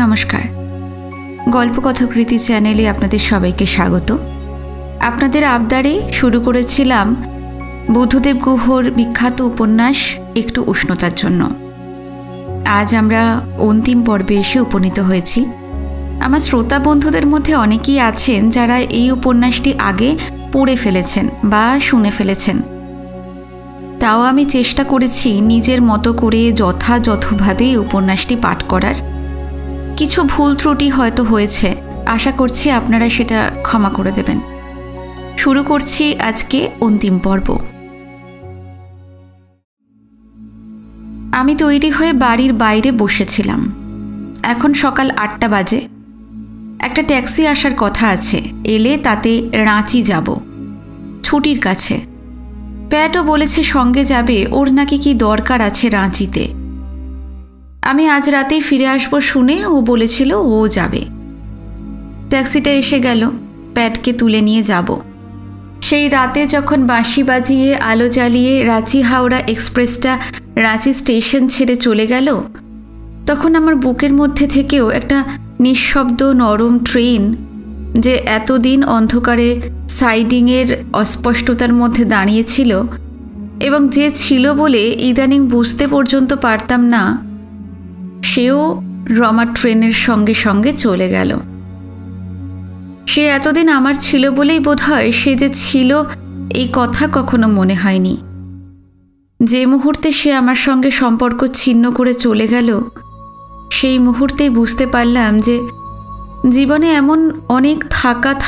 নমস্কার, গল্পকথকৃতি চ্যানেলে আপনাদের সবাইকে স্বাগত। আপনাদের আবদারে শুরু করেছিলাম বুদ্ধদেব গুহর বিখ্যাত উপন্যাস একটু উষ্ণতার জন্য। আজ আমরা অন্তিম পর্বে এসে উপনীত হয়েছি। আমার শ্রোতা বন্ধুদের মধ্যে অনেকেই আছেন যারা এই উপন্যাসটি আগে পড়ে ফেলেছেন বা শুনে ফেলেছেন। তাও আমি চেষ্টা করেছি নিজের মতো করে যথাযথভাবে এই উপন্যাসটি পাঠ করার। কিছু ভুল ত্রুটি হয়তো হয়েছে, আশা করছি আপনারা সেটা ক্ষমা করে দেবেন। শুরু করছি আজকে অন্তিম পর্ব। আমি তৈরি হয়ে বাড়ির বাইরে বসেছিলাম। এখন সকাল 8টা বাজে। একটা ট্যাক্সি আসার কথা আছে, এলে তাতে রাঁচি যাব, ছুটির কাছে। প্যাটও বলেছে সঙ্গে যাবে, ওর নাকি কি দরকার আছে রাঁচিতে। আমি আজ রাতেই ফিরে আসবো শুনে ও বলেছিল ও যাবে। ট্যাক্সিটা এসে গেল, প্যাটকে তুলে নিয়ে যাব। সেই রাতে যখন বাঁশি বাজিয়ে আলো জ্বালিয়ে রাঁচি হাওড়া এক্সপ্রেসটা রাঁচি স্টেশন ছেড়ে চলে গেল, তখন আমার বুকের মধ্যে থেকেও একটা নিঃশব্দ নরম ট্রেন, যে এতদিন অন্ধকারে সাইডিংয়ের অস্পষ্টতার মধ্যে দাঁড়িয়েছিল এবং যে ছিল বলে ইদানিং বুঝতে পর্যন্ত পারতাম না, সেও রমা ট্রেনের সঙ্গে সঙ্গে চলে গেল। সে এতদিন আমার ছিল বলেই বোধহয় সে যে ছিল এই কথা কখনো মনে হয়নি। যে মুহূর্তে সে আমার সঙ্গে সম্পর্ক ছিন্ন করে চলে গেল, সেই মুহূর্তেই বুঝতে পারলাম যে জীবনে এমন অনেক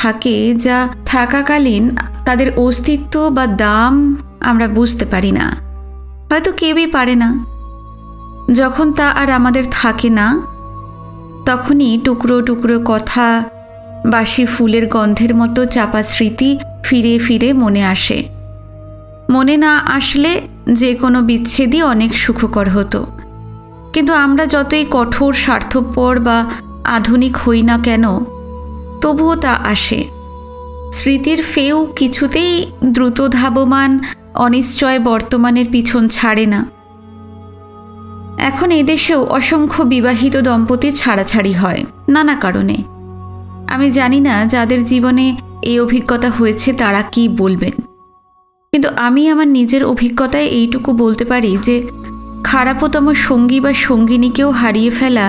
থাকে যা থাকাকালীন তাদের অস্তিত্ব বা দাম আমরা বুঝতে পারি না, হয়তো কেউই পারে না। যখন তা আর আমাদের থাকে না, তখনই টুকরো টুকরো কথা, বাসি ফুলের গন্ধের মতো চাপা স্মৃতি ফিরে ফিরে মনে আসে। মনে না আসলে যে কোনো বিচ্ছেদই অনেক সুখকর হতো, কিন্তু আমরা যতই কঠোর, স্বার্থপর বা আধুনিক হই না কেন, তবুও তা আসে। স্মৃতির ফেউ কিছুতেই দ্রুত ধাবমান অনিশ্চয় বর্তমানের পিছন ছাড়ে না। এখন এদেশেও অসংখ্য বিবাহিত দম্পতির ছাড়াছাড়ি হয় নানা কারণে। আমি জানি না যাদের জীবনে এই অভিজ্ঞতা হয়েছে তারা কি বলবেন, কিন্তু আমি আমার নিজের অভিজ্ঞতায় এইটুকু বলতে পারি যে খারাপতম সঙ্গী বা সঙ্গিনীকেও হারিয়ে ফেলা,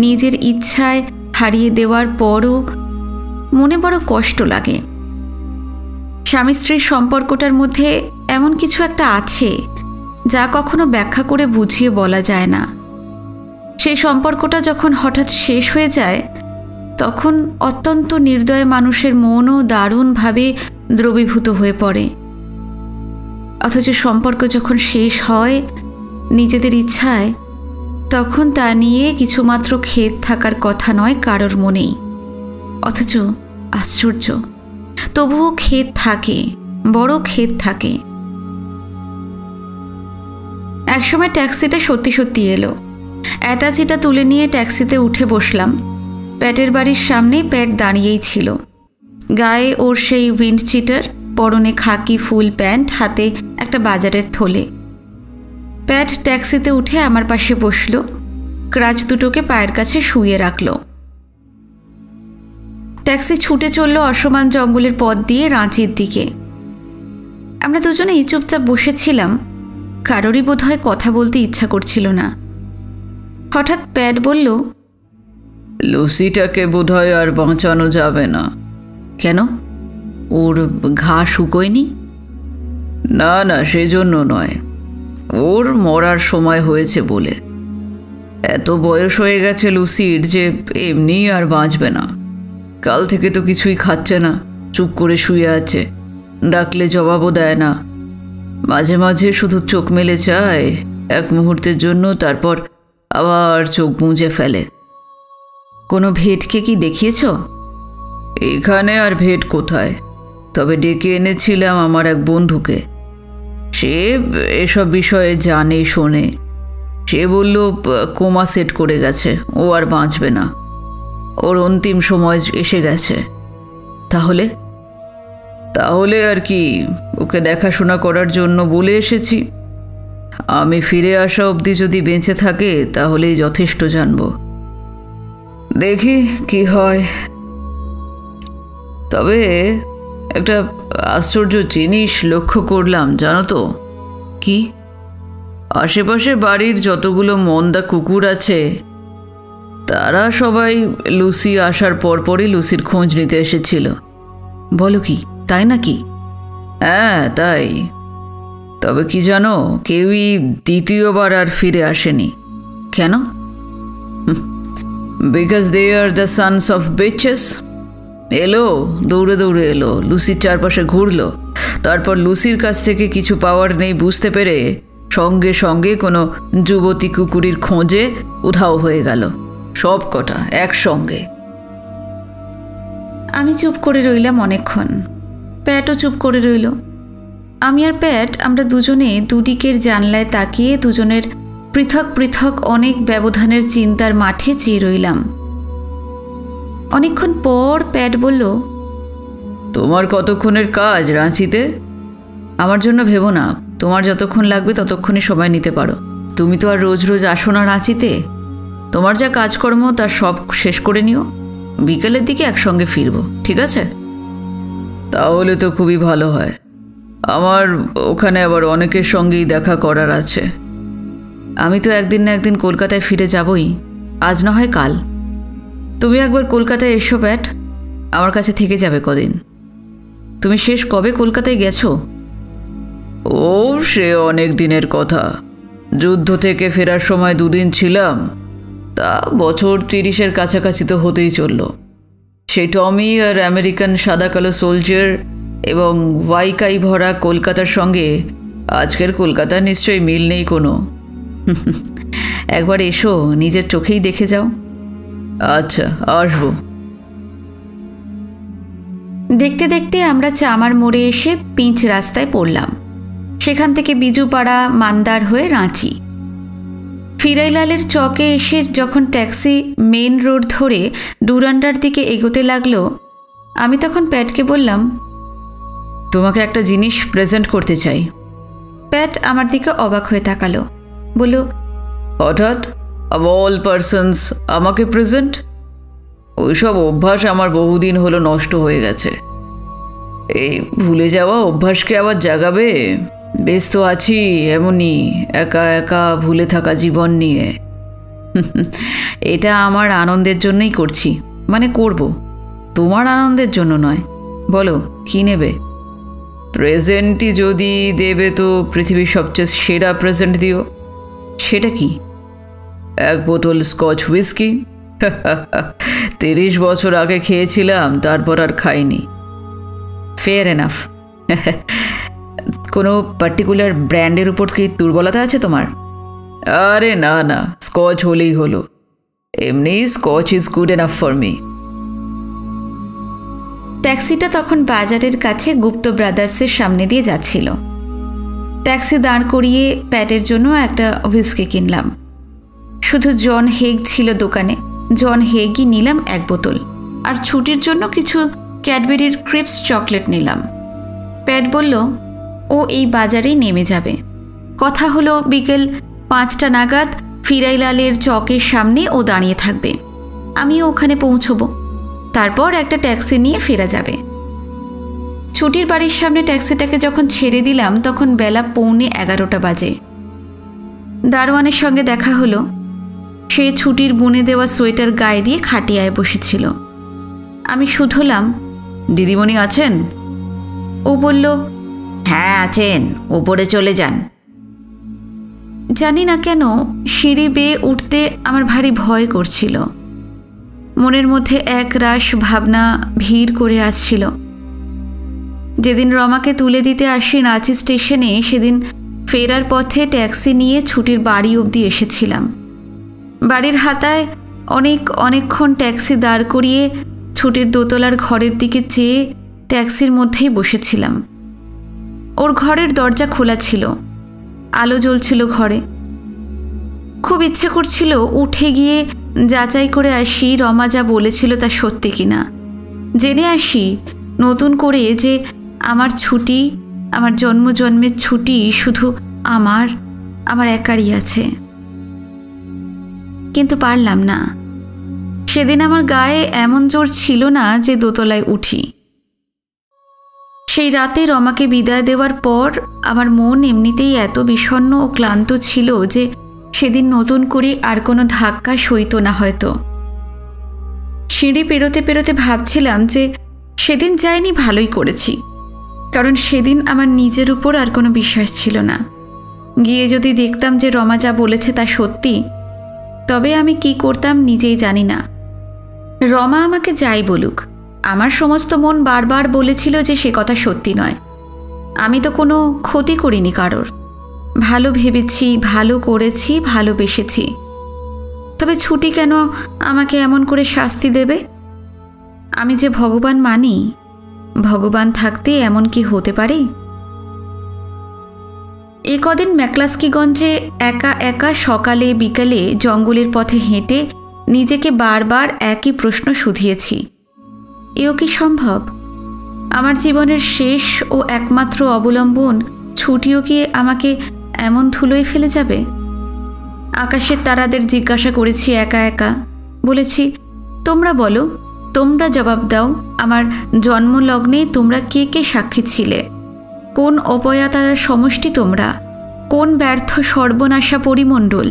নিজের ইচ্ছায় হারিয়ে দেওয়ার পরও মনে বড় কষ্ট লাগে। স্বামী স্ত্রীর সম্পর্কটার মধ্যে এমন কিছু একটা আছে যা কখনো ব্যাখ্যা করে বুঝিয়ে বলা যায় না। সেই সম্পর্কটা যখন হঠাৎ শেষ হয়ে যায়, তখন অত্যন্ত নির্দয় মানুষের মনও দারুণভাবে দ্রবীভূত হয়ে পড়ে। অথচ সম্পর্ক যখন শেষ হয় নিজেদের ইচ্ছায়, তখন তা নিয়ে কিছুমাত্র খেদ থাকার কথা নয় কারোর মনেই। অথচ আশ্চর্য, তবুও খেদ থাকে, বড় খেদ থাকে। একসময় ট্যাক্সিটা সত্যি সত্যি এলো। অ্যাটাচিটা তুলে নিয়ে ট্যাক্সিতে উঠে বসলাম। প্যাটের বাড়ির সামনে প্যাট দাঁড়িয়েই ছিল। গায়ে ওর সেই উইন্ড চিটার, পরনে খাকি ফুল প্যান্ট, হাতে একটা বাজারের থলে। প্যাট ট্যাক্সিতে উঠে আমার পাশে বসল, ক্রাচ দুটোকে পায়ের কাছে শুইয়ে রাখল। ট্যাক্সি ছুটে চলল অসমান জঙ্গলের পথ দিয়ে রাঁচির দিকে। আমরা দুজনেই চুপচাপ বসেছিলাম, কারোরই বোধহয় কথা বলতে ইচ্ছা করছিল না। হঠাৎ প্যাট বলল, লুসিটাকে বোধহয় আর বাঁচানো যাবে না। কেন? ওর ঘা শুকোয়নি? না না, সেজন্য নয়, ওর মরার সময় হয়েছে বলে। এত বয়স হয়ে গেছে লুসির যে এমনি আর বাঁচবে না। কাল থেকে তো কিছুই খাচ্ছে না, চুপ করে শুয়ে আছে, ডাকলে জবাবও দেয় না। মাঝে মাঝে শুধু চোখ মেলে চায় এক মুহূর্তের জন্য, তারপর আবার চোখ মুজে ফেলে। কোনো ভেটকে কি দেখিয়েছ? এখানে আর ভেট কোথায়, তবে ডেকে এনেছিলাম আমার এক বন্ধুকে। সে এসব বিষয়ে জানে শোনে। সে বলল কোমা সেট করে গেছে, ও আর বাঁচবে না, ওর অন্তিম সময় এসে গেছে। তাহলে? তাহলে আর কি, ওকে দেখাশোনা করার জন্য বলে এসেছি। আমি ফিরে আসা অবধি যদি বেঁচে থাকে তাহলেই যথেষ্ট জানব। দেখি কি হয়। তবে একটা আশ্চর্য জিনিস লক্ষ্য করলাম জানো তো। কি? আশেপাশে বাড়ির যতগুলো মন্দা কুকুর আছে তারা সবাই লুসি আসার পরপরই লুসির খোঁজ নিতে এসেছিল। বলো কি, তাই নাকি? হ্যাঁ তাই। তবে কি জানো, কেউই দ্বিতীয়বার আর ফিরে আসেনি। কেন? Because they are the sons of bitches. এলো, দৌড়ে দৌড়ে এলো, লুসির চারপাশে ঘুরলো, তারপর লুসির কাছ থেকে কিছু পাওয়ার নেই বুঝতে পেরে সঙ্গে সঙ্গে কোনো যুবতী কুকুরির খোঁজে উধাও হয়ে গেল, সব কটা একসঙ্গে। আমি চুপ করে রইলাম অনেকক্ষণ। প্যাটও চুপ করে রইল। আমি আর প্যাট আমরা দুজনে দুদিকের জানলায় তাকিয়ে দুজনের পৃথক পৃথক অনেক ব্যবধানের চিন্তার মাঠে চেয়ে রইলাম। অনেকক্ষণ পর প্যাট বলল, তোমার কতক্ষণের কাজ রাঁচিতে? আমার জন্য ভেবো না, তোমার যতক্ষণ লাগবে ততক্ষণই সময় নিতে পারো। তুমি তো আর রোজ রোজ আসো না রাঁচিতে। তোমার যা কাজকর্ম তার সব শেষ করে নিও, বিকেলের দিকে একসঙ্গে ফিরবো, ঠিক আছে? তাহলে তো খুবই ভালো হয়। আমার ওখানে আবার অনেকের সঙ্গেই দেখা করার আছে। আমি তো একদিন না একদিন কলকাতায় ফিরে যাবই, আজ না হয় কাল। তুমি একবার কলকাতায় এসো প্যাট, আমার কাছে থেকে যাবে কদিন। তুমি শেষ কবে কলকাতায় গেছো? ও সে অনেক দিনের কথা। যুদ্ধ থেকে ফেরার সময় 2 দিন ছিলাম, তা বছর 30-এর কাছাকাছি তো হতেই চলল। সেই টমি আর আমেরিকান সাদা কালো সোলজার এবং ওয়াইকাই ভরা কলকাতার সঙ্গে আজকের কলকাতার নিশ্চয়ই মিল নেই কোনো। একবার এসো, নিজের চোখেই দেখে যাও। আচ্ছা, আসবো। দেখতে দেখতে আমরা চামার মোড়ে এসে পিচ রাস্তায় পড়লাম। সেখান থেকে বিজুপাড়া মান্দার হয়ে রাঁচি। ফিরাইলালের চকে এসে যখন ট্যাক্সি মেন রোড ধরে ডুরান্ডার দিকে এগোতে লাগলো, আমি তখন প্যাটকে বললাম, তোমাকে একটা জিনিস প্রেজেন্ট করতে চাই। প্যাট আমার দিকে অবাক হয়ে তাকালো, বলল, হঠাৎ অব অল পারসনস আমাকে প্রেজেন্ট? ওইসব অভ্যাস আমার বহুদিন হলো নষ্ট হয়ে গেছে। এই ভুলে যাওয়া অভ্যাসকে আবার জাগাবে? বেশ তো আছি এমনই একা একা ভুলে থাকা জীবন নিয়ে। এটা আমার আনন্দের জন্যই করছি, মানে করব, তোমার আনন্দের জন্য নয়। বলো কি নেবে? প্রেজেন্টই যদি দেবে তো পৃথিবীর সবচেয়ে সেরা প্রেজেন্ট দিও। সেটা কি? 1 বোতল স্কচ হুইস্কি। 30 বছর আগে খেয়েছিলাম, তারপর আর খাইনি। Fair enough. কোনো পার্টিকুলার ব্র্যান্ডের উপর কি দুর্বলতা আছে তোমার? আরে না না, স্কচ হলেই হলো। এমনি scotch is good enough for me. ট্যাক্সিটা তখন বাজারের কাছে গুপ্ত ব্রাদার্সের সামনে দিয়ে যাচ্ছিল। ট্যাক্সি দাঁড় করিয়ে প্যাটের জন্য একটা হুইস্কি কিনলাম। শুধু জন হেগ ছিল দোকানে। জন হেগই নিলাম 1 বোতল, আর ছুটির জন্য কিছু ক্যাডবেরির ক্রিপস চকলেট নিলাম। প্যাট বলল ও এই বাজারেই নেমে যাবে। কথা হলো বিকেল 5টা নাগাদ ফিরাইলালের চকের সামনে ও দাঁড়িয়ে থাকবে, আমিও ওখানে পৌঁছবো। তারপর একটা ট্যাক্সি নিয়ে ফেরা যাবে। ছুটির বাড়ির সামনে ট্যাক্সিটাকে যখন ছেড়ে দিলাম তখন বেলা 11:45 বাজে। দারোয়ানের সঙ্গে দেখা হলো। সে ছুটির বুনে দেওয়া সোয়েটার গায়ে দিয়ে খাটিয়ায় বসেছিল। আমি শুধলাম, দিদিমণি আছেন? ও বলল, হ্যাঁ আছেন, উপরে চলে যান। জানি না কেন সিঁড়ি বেয়ে উঠতে আমার ভারী ভয় করছিল। মনের মধ্যে এক রাশ ভাবনা ভিড় করে আসছিল। যেদিন রমাকে তুলে দিতে আসি রাঁচি স্টেশনে, সেদিন ফেরার পথে ট্যাক্সি নিয়ে ছুটির বাড়ি অবধি এসেছিলাম। বাড়ির হাতায় অনেকক্ষণ ট্যাক্সি দাঁড় করিয়ে ছুটির দোতলার ঘরের দিকে চেয়ে ট্যাক্সির মধ্যেই বসেছিলাম। ওর ঘরের দরজা খোলা ছিল, আলো জ্বলছিল ঘরে। খুব ইচ্ছে করছিল উঠে গিয়ে যাচাই করে আসি রমা যা বলেছিল তা সত্যি কিনা, জেনে আসি নতুন করে যে আমার ছুটি, আমার জন্মজন্মের ছুটি শুধু আমার একারই আছে। কিন্তু পারলাম না। সেদিন আমার গায়ে এমন জোর ছিল না যে দোতলায় উঠি। সেই রাতে রমাকে বিদায় দেওয়ার পর আমার মন এমনিতেই এত বিষণ্ণ ও ক্লান্ত ছিল যে সেদিন নতুন করে আর কোনো ধাক্কা সইত না হয়তো। সিঁড়ি পেরোতে পেরোতে ভাবছিলাম যে সেদিন যাইনি, ভালোই করেছি, কারণ সেদিন আমার নিজের উপর আর কোনো বিশ্বাস ছিল না। গিয়ে যদি দেখতাম যে রমা যা বলেছে তা সত্যি, তবে আমি কি করতাম নিজেই জানি না। রমা আমাকে যাই বলুক, আমার সমস্ত মন বারবার বলেছিল যে সে কথা সত্যি নয়। আমি তো কোনো ক্ষতি করিনি কারোর, ভালো ভেবেছি, ভালো করেছি, ভালোবেসেছি। তবে ছুটি কেন আমাকে এমন করে শাস্তি দেবে? আমি যে ভগবান মানি, ভগবান থাকতে এমন কি হতে পারে? এ কদিন ম্যাকলাস্কিগঞ্জে একা একা সকালে বিকালে জঙ্গলের পথে হেঁটে নিজেকে বারবার একই প্রশ্ন শুধিয়েছি, এও কি সম্ভব? আমার জীবনের শেষ ও একমাত্র অবলম্বন ছুটিও কি আমাকে এমন ধুলোয় ফেলে যাবে? আকাশের তারাদের জিজ্ঞাসা করেছি একা একা, বলেছি তোমরা বলো, তোমরা জবাব দাও, আমার জন্মলগ্নে তোমরা কে কে সাক্ষী ছিলে? কোন অপয়াতারার সমষ্টি তোমরা? কোন ব্যর্থ সর্বনাশা পরিমণ্ডল?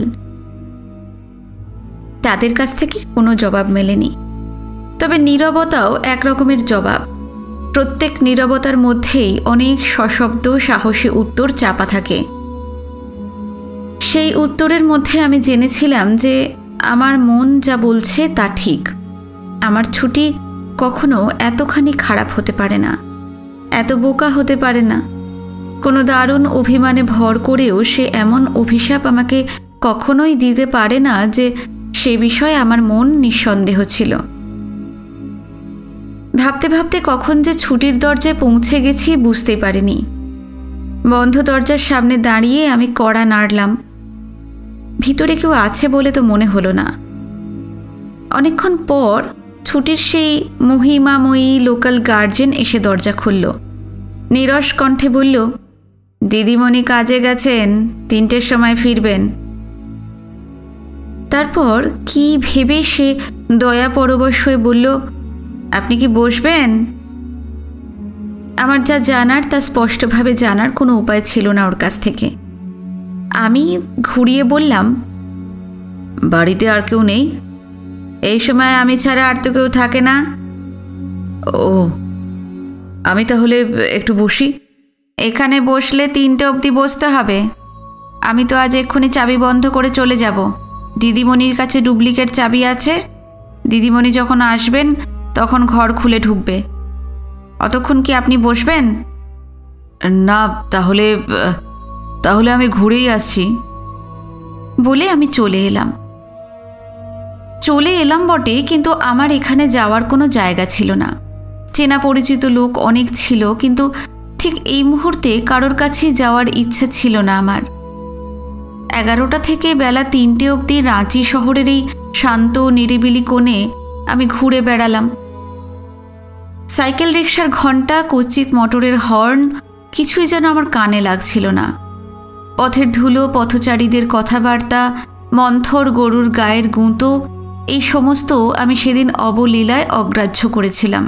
তাদের কাছ থেকে কোনো জবাব মেলেনি। তবে নীরবতাও এক রকমের জবাব। প্রত্যেক নীরবতার মধ্যেই অনেক সশব্দ সাহসী উত্তর চাপা থাকে। সেই উত্তরের মধ্যে আমি জেনেছিলাম যে আমার মন যা বলছে তা ঠিক। আমার ছুটি কখনো এতখানি খারাপ হতে পারে না, এত বোকা হতে পারে না। কোনো দারুণ অভিমানে ভর করেও সে এমন অভিশাপ আমাকে কখনোই দিতে পারে না যে সে বিষয়ে আমার মন নিঃসন্দেহ ছিল। ভাবতে ভাবতে কখন যে ছুটির দরজায় পৌঁছে গেছি বুঝতেই পারিনি। বন্ধ দরজার সামনে দাঁড়িয়ে আমি কড়া নাড়লাম। ভিতরে কেউ আছে বলে তো মনে হলো না। অনেকক্ষণ পর ছুটির সেই মহিমাময়ী লোকাল গার্জেন এসে দরজা খুলল। নীরস কণ্ঠে বলল, দিদিমণি কাজে গেছেন, 3টের সময় ফিরবেন। তারপর কি ভেবে সে দয়া পরবশ হয়ে বলল, আপনি কি বসবেন? আমার যা জানার তা স্পষ্টভাবে জানার কোনো উপায় ছিল না ওর কাছ থেকে। আমি ঘুরিয়ে বললাম, বাড়িতে আর কেউ নেই? এই সময় আমি ছাড়া আর তো কেউ থাকে না। ও, আমি তাহলে একটু বসি। এখানে বসলে 3টে অবধি বসতে হবে। আমি তো আজ এক্ষুনি চাবি বন্ধ করে চলে যাব। দিদিমণির কাছে ডুপ্লিকেট চাবি আছে। দিদিমণি যখন আসবেন তখন ঘর খুলে ঢুকবে। অতক্ষণ কি আপনি বসবেন? না, তাহলে আমি ঘুরেই আসছি বলে আমি চলে এলাম বটে, কিন্তু আমার এখানে যাওয়ার কোনো জায়গা ছিল না। চেনা পরিচিত লোক অনেক ছিল, কিন্তু ঠিক এই মুহূর্তে কারোর কাছেই যাওয়ার ইচ্ছা ছিল না আমার। 11টা থেকে বেলা 3টে অবধি রাঁচি শহরের এই শান্ত নিরিবিলি কোণে আমি ঘুরে বেড়ালাম। সাইকেল রিকশার ঘণ্টা, কুচিত মোটরের হর্ন কিছুই যেন আমার কানে লাগছিল না। পথের ধুলো, পথচারীদের কথাবার্তা, মন্থর গরুর গায়ের গুঁতো, এই সমস্ত আমি সেদিন অবলীলায় অগ্রাহ্য করেছিলাম।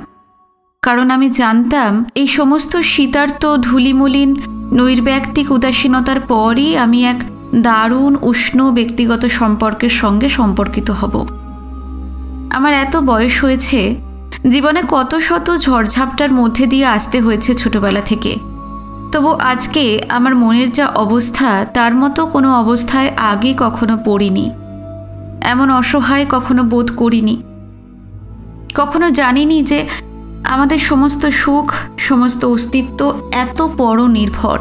কারণ আমি জানতাম এই সমস্ত শীতার্ত ধূলিমলিন নৈর্ব্যক্তিক উদাসীনতার পরই আমি এক দারুণ উষ্ণ ব্যক্তিগত সম্পর্কের সঙ্গে সম্পর্কিত হব। আমার এত বয়স হয়েছে, জীবনে কত শত ঝড়ঝাপটার মধ্যে দিয়ে আসতে হয়েছে ছোটবেলা থেকে। তবু আজকে আমার মনের যা অবস্থা, তার মতো কোনো অবস্থায় আগে কখনো পড়িনি। এমন অসহায় কখনো বোধ করিনি। কখনো জানিনি যে আমাদের সমস্ত সুখ, সমস্ত অস্তিত্ব এত বড় নির্ভর।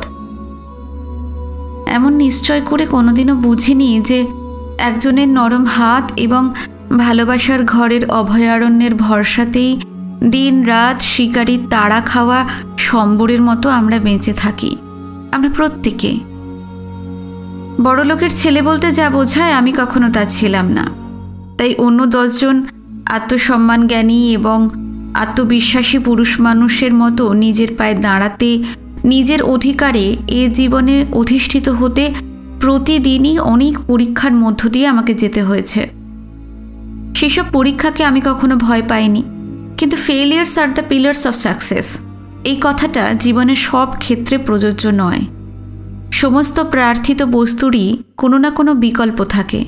এমন নিশ্চয় করে কোনোদিনও বুঝিনি যে একজনের নরম হাত এবং ভালোবাসার ঘরের অভয়ারণ্যের ভরসাতেই দিন রাত শিকারির তাড়া খাওয়া সম্বরের মতো আমরা বেঁচে থাকি। আমরা প্রত্যেকে। বড়লোকের ছেলে বলতে যা বোঝায় আমি কখনো তা ছিলাম না। তাই অন্য 10 জন আত্মসম্মান জ্ঞানী এবং আত্মবিশ্বাসী পুরুষ মানুষের মতো নিজের পায়ে দাঁড়াতে, নিজের অধিকারে এ জীবনে অধিষ্ঠিত হতে প্রতিদিনই অনেক পরীক্ষার মধ্য দিয়ে আমাকে যেতে হয়েছে। সেসব পরীক্ষাকে আমি কখনো ভয় পাইনি, কিন্তু failures are the pillars of success এই কথাটা জীবনের সব ক্ষেত্রে প্রযোজ্য নয়। সমস্ত প্রার্থিত বস্তুরই কোনো না কোনো বিকল্প থাকে,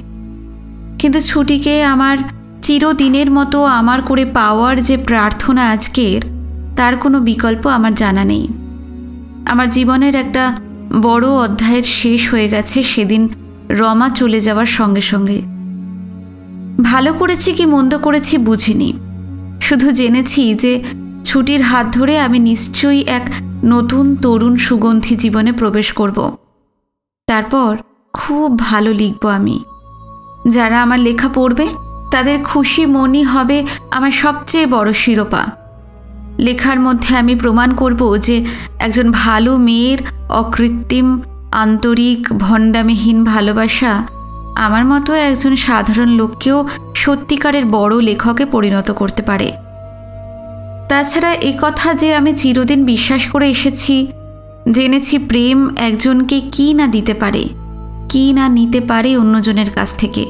কিন্তু ছুটিকে আমার চিরদিনের মতো আমার করে পাওয়ার যে প্রার্থনা আজকের, তার কোনো বিকল্প আমার জানা নেই। আমার জীবনের একটা বড় অধ্যায়ের শেষ হয়ে গেছে সেদিন রমা চলে যাওয়ার সঙ্গে সঙ্গে। ভালো করেছি কি মন্দ করেছি বুঝিনি, শুধু জেনেছি যে ছুটির হাত ধরে আমি নিশ্চয়ই এক নতুন তরুণ সুগন্ধি জীবনে প্রবেশ করব। তারপর খুব ভালো লিখব আমি। যারা আমার লেখা পড়বে তাদের খুশি মনই হবে আমার সবচেয়ে বড় শিরোপা। লেখার মধ্যে আমি প্রমাণ করব যে একজন ভালো মেয়ের অকৃত্রিম, আন্তরিক, ভণ্ডামিহীন ভালোবাসা আমার মতো একজন সাধারণ লোককেও সত্যিকারের বড় লেখকে পরিণত করতে পারে। তাছাড়া এ কথা যে আমি চিরদিন বিশ্বাস করে এসেছি, জেনেছি প্রেম একজনকে কি না দিতে পারে, কি না নিতে পারে অন্যজনের কাছ থেকে।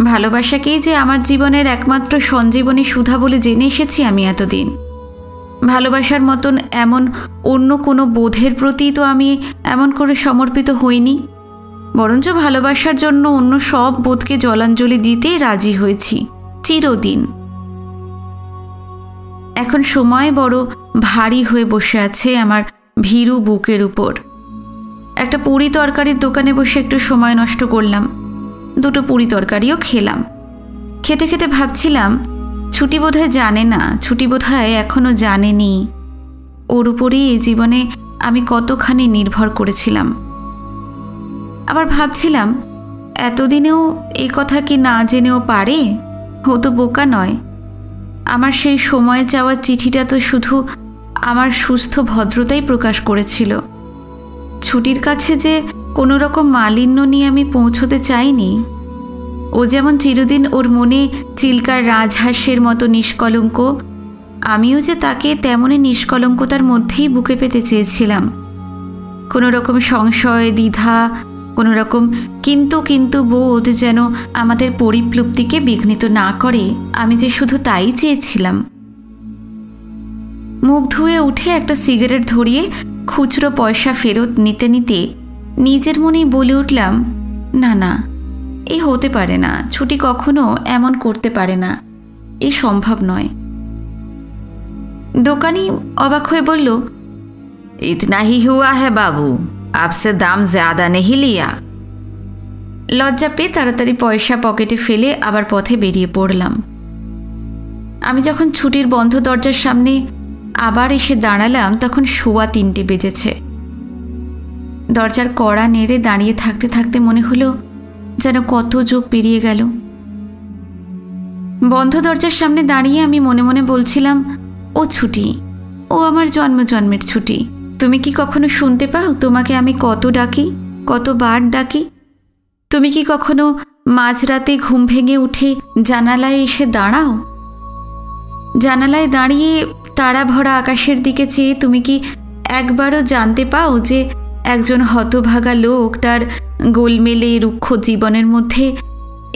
ভালোবাসাকেই যে আমার জীবনের একমাত্র সঞ্জীবনী সুধা বলে জেনে এসেছি আমি এতদিন। ভালোবাসার মতন এমন অন্য কোনো বোধের প্রতি তো আমি এমন করে সমর্পিত হইনি, বরঞ্চ ভালোবাসার জন্য অন্য সব বোধকে জলাঞ্জলি দিতে রাজি হয়েছি চিরদিন। এখন সময় বড় ভারী হয়ে বসে আছে আমার ভীরু বুকের উপর। একটা পুরি তরকারির দোকানে বসে একটু সময় নষ্ট করলাম, দুটো পুরি তরকারিও খেলাম। খেতে খেতে ভাবছিলাম, ছুটি বোধহয় জানে না, ছুটি বোধহয় এখনও জানেনি ওর উপরেই এই জীবনে আমি কতখানি নির্ভর করেছিলাম। আবার ভাবছিলাম, এতদিনেও এই কথা কি না জেনেও পারে? ও তো বোকা নয়। আমার সেই সময় চাওয়া চিঠিটা তো শুধু আমার সুস্থ ভদ্রতাই প্রকাশ করেছিল। ছুটির কাছে যে কোনো রকম মালিন্য নিয়ে আমি পৌঁছতে চাইনি। ও যেমন চিরদিন ওর মনে চিল্কার রাজহাস্যের মতো নিষ্কলঙ্ক, আমিও যে তাকে তেমনই নিষ্কলঙ্কতার মধ্যেই বুকে পেতে চেয়েছিলাম। কোনো রকম সংশয়, দ্বিধা, কোনো রকম কিন্তু কিন্তু বোধ যেন আমাদের পরিপ্লুপ্তিকে বিঘ্নিত না করে, আমি যে শুধু তাই চেয়েছিলাম। মুখ ধুয়ে উঠে একটা সিগারেট ধরিয়ে খুচরো পয়সা ফেরত নিতে নিতে নিজের মনেই বলে উঠলাম, না না, এ হতে পারে না, ছুটি কখনো এমন করতে পারে না, এ সম্ভব নয়। দোকানি অবাক হয়ে বলল, ইতনা হি হুয়া হ্যাঁ বাবু, আপসে দাম জ্যাদা নেহি লিয়া। লজ্জা পেয়ে তাড়াতাড়ি পয়সা পকেটে ফেলে আবার পথে বেরিয়ে পড়লাম। আমি যখন ছুটির বন্ধ দরজার সামনে আবার এসে দাঁড়ালাম তখন 3:15 বেজেছে। দরজার কড়া নেড়ে দাঁড়িয়ে থাকতে থাকতে মনে হলো যেন কত যুগ পেরিয়ে গেল। বন্ধ দরজার সামনে দাঁড়িয়ে আমি মনে মনে বলছিলাম, ও ছুটি, ও আমার জন্মের ছুটি, তুমি কি কখনো শুনতে পাও তোমাকে আমি কত ডাকি, কতবার ডাকি? তুমি কি কখনো মাঝরাতে ঘুম ভেঙে উঠে জানালায় এসে দাঁড়াও? জানালায় দাঁড়িয়ে তারা ভরা আকাশের দিকে চেয়ে তুমি কি একবারও জানতে পাও যে একজন হতভাগা লোক তার গোলমেলে রুক্ষ জীবনের মধ্যে